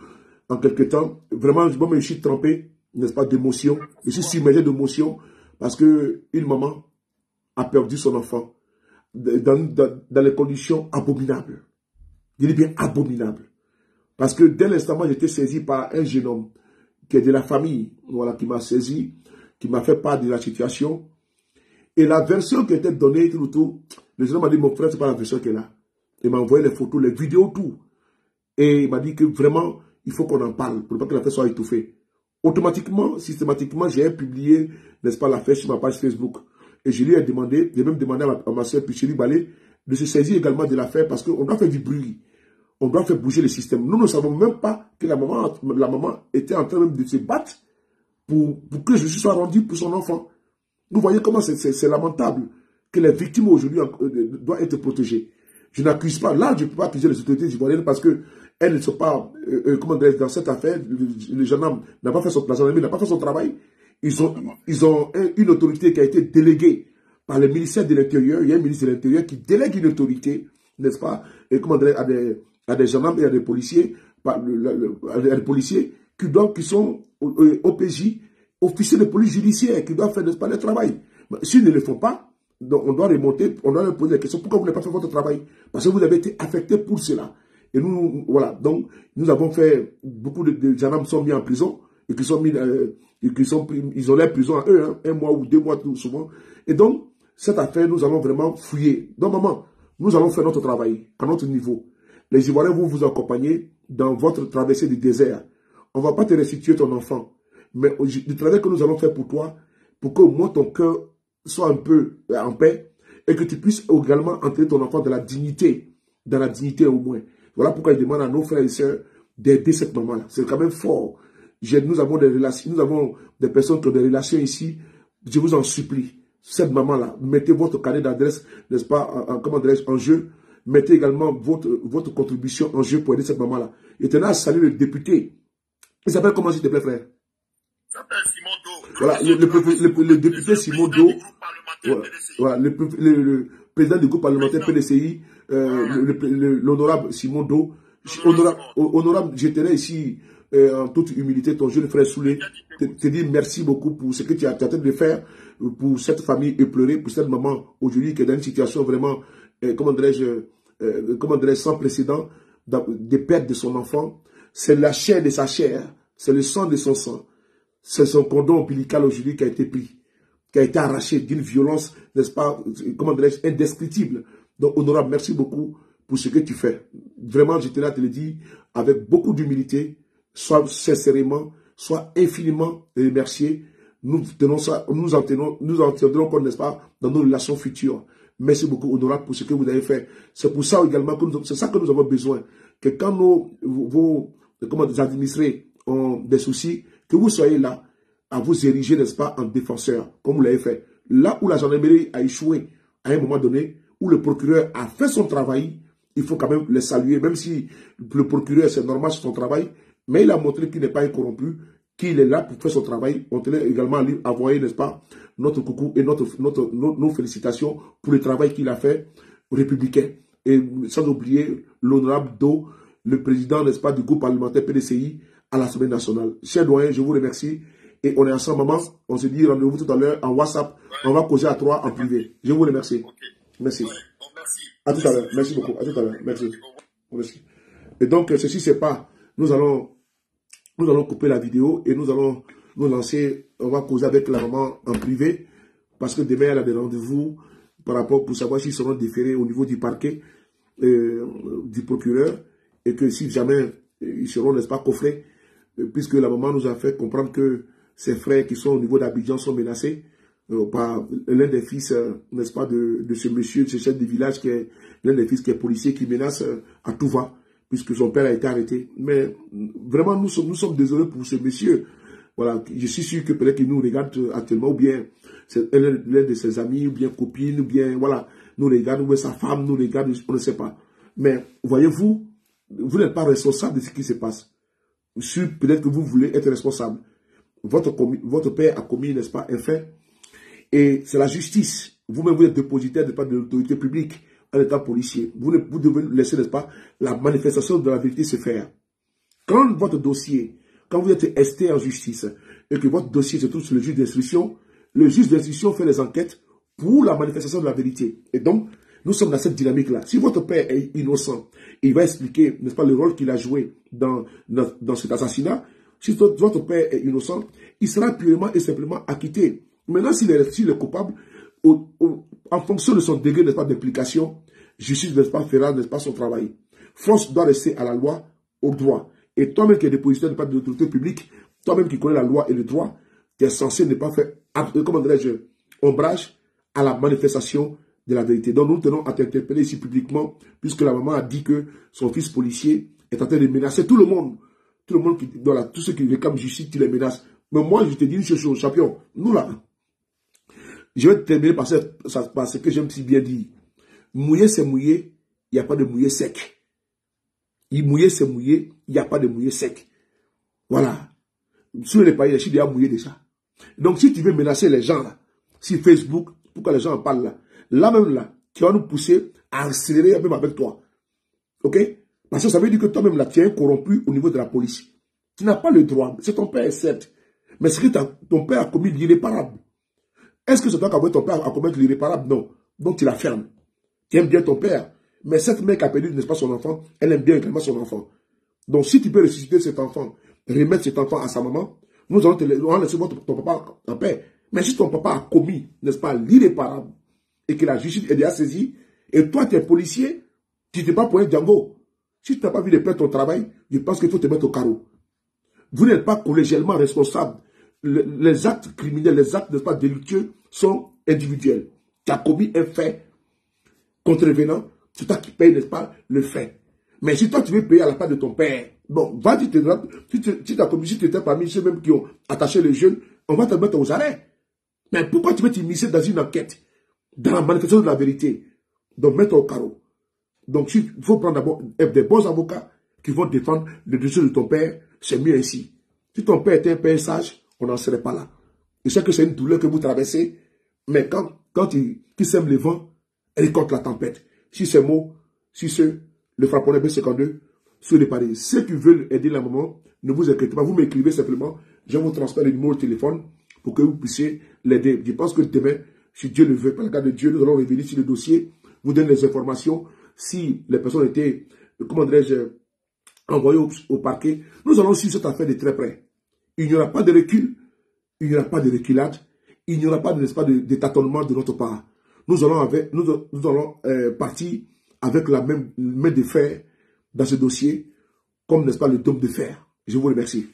en quelques temps. Vraiment, je suis trempé, n'est-ce pas, d'émotion. Je suis submergé d'émotion parce que une maman a perdu son enfant dans les conditions abominables. Je dis bien abominables. Parce que dès l'instant, moi, j'étais saisi par un jeune homme qui est de la famille, voilà, qui m'a saisi, qui m'a fait part de la situation. Et la version qui était donnée, tout, le jeune homme m'a dit, mon frère, c'est pas la version qu'elle a. Il m'a envoyé les photos, les vidéos, tout. Et il m'a dit que vraiment, il faut qu'on en parle pour ne pas que l'affaire soit étouffée. Automatiquement, systématiquement, j'ai publié, n'est-ce pas, l'affaire sur ma page Facebook. Et je lui ai demandé, j'ai même demandé à ma soeur Picheli Balé de se saisir également de l'affaire parce qu'on doit faire du bruit. On doit faire bouger le système. Nous ne savons même pas que la maman était en train même de se battre pour que je sois rendu pour son enfant. Vous voyez comment c'est lamentable que les victimes aujourd'hui doivent être protégées. Je n'accuse pas, là je ne peux pas accuser les autorités ivoiriennes parce qu'elles ne sont pas, comment dire, dans cette affaire, le gendarme n'a pas fait son n'a pas fait son travail. Ils ont une autorité qui a été déléguée par le ministère de l'Intérieur. Il y a un ministre de l'Intérieur qui délègue une autorité, n'est-ce pas, et comment dire, à des gendarmes et à des policiers, qui sont OPJ, officiers de police judiciaire, qui doivent faire, n'est-ce pas, le travail. S'ils ne le font pas, donc on doit remonter, on doit leur poser la question, pourquoi vous n'avez pas fait votre travail? Parce que vous avez été affecté pour cela. Et nous, voilà, donc nous avons fait, beaucoup de gendarmes sont mis en prison, et qui sont mis, ils ont l'air prison à eux, hein, 1 mois ou 2 mois tout souvent. Et donc, cette affaire, nous allons vraiment fouiller. Donc, maman, nous allons faire notre travail, à notre niveau. Les Ivoiriens vont vous accompagner dans votre traversée du désert. On ne va pas te restituer ton enfant. Mais le travail que nous allons faire pour toi, pour que au moins ton cœur soit un peu en paix, et que tu puisses également entraîner ton enfant dans la dignité au moins. Voilà pourquoi il demande à nos frères et sœurs d'aider cette maman-là. C'est quand même fort. Nous avons des relations, nous avons des personnes qui ont des relations ici. Je vous en supplie. Cette maman-là, mettez votre carnet d'adresse, n'est-ce pas, comment dirais-je, en jeu. Mettez également votre contribution en jeu pour aider cette maman-là. Et tenez à saluer le député. Il s'appelle comment, s'il te plaît, frère? Il s'appelle Simon Do. Voilà, le député Simon Do. Voilà, le président du groupe parlementaire PDCI, l'honorable Simon Do. Honorable, je tenais ici, en toute humilité, ton jeune frère Soulé, te dire merci beaucoup pour ce que tu as tenté de faire pour cette famille éplorée, pour cette maman aujourd'hui qui est dans une situation vraiment, comment dirais-je, sans précédent, de perte de son enfant. C'est la chair de sa chair, c'est le sang de son sang. C'est son cordon ombilical aujourd'hui qui a été pris, qui a été arraché d'une violence, n'est-ce pas, comment dirais-je, indescriptible. Donc, honorable, merci beaucoup pour ce que tu fais. Vraiment, je tenais à te le dire avec beaucoup d'humilité, soit sincèrement, soit infiniment remercié. Nous en tiendrons compte, n'est-ce pas, dans nos relations futures. Merci beaucoup, honorable, pour ce que vous avez fait. C'est pour ça également c'est ça que nous avons besoin. Que quand vos administrés ont des soucis, que vous soyez là à vous ériger, n'est-ce pas, en défenseur, comme vous l'avez fait. Là où la gendarmerie a échoué, à un moment donné, où le procureur a fait son travail, il faut quand même le saluer, même si le procureur, c'est normal sur son travail, mais il a montré qu'il n'est pas incorrompu, qu'il est là pour faire son travail. On tenait également à lui envoyer, n'est-ce pas, notre coucou et nos félicitations pour le travail qu'il a fait républicain. Et sans oublier l'honorable Do, le président, n'est-ce pas, du groupe parlementaire PDCI à l'Assemblée nationale. Cher doyen, je vous remercie. Et on est ensemble, maman. On se dit rendez-vous tout à l'heure en WhatsApp. On va causer à 3 en privé. Je vous remercie. Merci. À tout à l'heure. Merci beaucoup. À tout à l'heure. Merci. Merci. Et donc, ceci, c'est pas. Nous allons couper la vidéo et nous allons nous lancer. On va causer avec la maman en privé. Parce que demain, elle a des rendez-vous par rapport pour savoir s'ils seront différés au niveau du parquet, du procureur. Et que si jamais ils seront, n'est-ce pas, coffrés, puisque la maman nous a fait comprendre que ses frères qui sont au niveau d'Abidjan sont menacés par l'un des fils, n'est-ce pas, de ce monsieur, de ce chef de village, qui est l'un des fils qui est policier, qui menace à tout va, puisque son père a été arrêté. Mais vraiment, nous sommes désolés pour ce monsieur. Voilà, je suis sûr que peut-être qu'il nous regarde actuellement, ou bien c'est l'un de ses amis, ou bien copine, ou bien, voilà, nous regarde, ou bien sa femme nous regarde, on ne sait pas. Mais, voyez-vous, vous n'êtes pas responsable de ce qui se passe. Peut-être que vous voulez être responsable. Votre père a commis, n'est-ce pas, un fait. Et c'est la justice. Vous-même, vous êtes dépositaire de l'autorité publique en état policier. Vous devez laisser, n'est-ce pas, la manifestation de la vérité se faire. Quand votre dossier, quand vous êtes esté en justice et que votre dossier se trouve sur le juge d'instruction, le juge d'instruction fait les enquêtes pour la manifestation de la vérité. Et donc, nous sommes dans cette dynamique-là. Si votre père est innocent, il va expliquer, n'est-ce pas, le rôle qu'il a joué dans cet assassinat. Si votre père est innocent, il sera purement et simplement acquitté. Maintenant, s'il est coupable, en fonction de son degré, n'est-ce pas, d'implication, justice, n'est-ce pas, fera, n'est-ce pas, son travail. France doit rester à la loi, au droit. Et toi-même qui es dépositaire de l'autorité publique, toi-même qui connais la loi et le droit, tu es censé ne pas faire, comment dirais-je, ombrage à la manifestation de la vérité. Donc nous tenons à t'interpeller ici publiquement, puisque la maman a dit que son fils policier est en train de menacer tout le monde. Tout le monde, voilà, tous ceux qui réclament justice, tu les menaces. Mais moi, je te dis une chose, champion, nous là, je vais terminer par ce que j'aime si bien dire. Mouiller, c'est mouiller, il n'y a pas de mouiller sec. Mouiller, c'est mouiller, il n'y a pas de mouiller sec. Voilà. Sur les pays, je suis déjà mouillé déjà. Donc, si tu veux menacer les gens là, sur Facebook, pourquoi les gens en parlent là, là-même là, tu vas nous pousser à accélérer même avec toi. Ok? Parce que ça veut dire que toi-même là, tu es corrompu au niveau de la police. Tu n'as pas le droit. C'est ton père, certes. Mais c'est que ton père a commis l'irréparable. Est-ce que c'est toi qui as envoyé ton père à commettre l'irréparable? Non. Donc tu la fermes. Tu aimes bien ton père. Mais cette mère qui a perdu, n'est-ce pas, son enfant, elle aime bien également son enfant. Donc si tu peux ressusciter cet enfant, remettre cet enfant à sa maman, nous allons laisser ton papa en paix. Mais si ton papa a commis, n'est-ce pas, l'irréparable, et que la justice est déjà saisie, et toi tu es policier, tu t'es pas pour un Django. Si tu n'as pas vu de faire ton travail, je pense qu'il faut te mettre au carreau. Vous n'êtes pas collégialement responsable. Les actes criminels, les actes, n'est-ce pas, délictueux sont individuels. Tu as commis un fait contrevenant, c'est toi qui payes, n'est-ce pas, le fait. Mais si toi tu veux payer à la part de ton père, Bon, va, si tu étais parmi ceux même qui ont attaché les jeunes, on va te mettre aux arrêts. Mais pourquoi tu veux t'immiscer dans une enquête, dans la manifestation de la vérité? Donc, mets-toi au carreau. Donc, il faut prendre d'abord des bons avocats qui vont défendre le dossier de ton père. C'est mieux ainsi. Si ton père était un père sage, on n'en serait pas là. Je sais que c'est une douleur que vous traversez, mais quand il sème le vent, elle est contre la tempête. Si ces mots, si ceux, le frapponnais B52, sur les paris, ceux qui veulent aider la maman, ne vous inquiétez pas, vous m'écrivez simplement, je vous transfère le numéro de téléphone pour que vous puissiez l'aider. Je pense que demain, si Dieu le veut, par le cas de Dieu, nous allons revenir sur le dossier, vous donner les informations. Si les personnes étaient, comment dirais-je, envoyées au parquet, nous allons suivre cette affaire de très près. Il n'y aura pas de recul, il n'y aura pas de reculade, il n'y aura pas, n'est-ce pas, de tâtonnement de notre part. Nous allons partir avec la même main de fer dans ce dossier, comme, n'est-ce pas, le dôme de fer. Je vous remercie.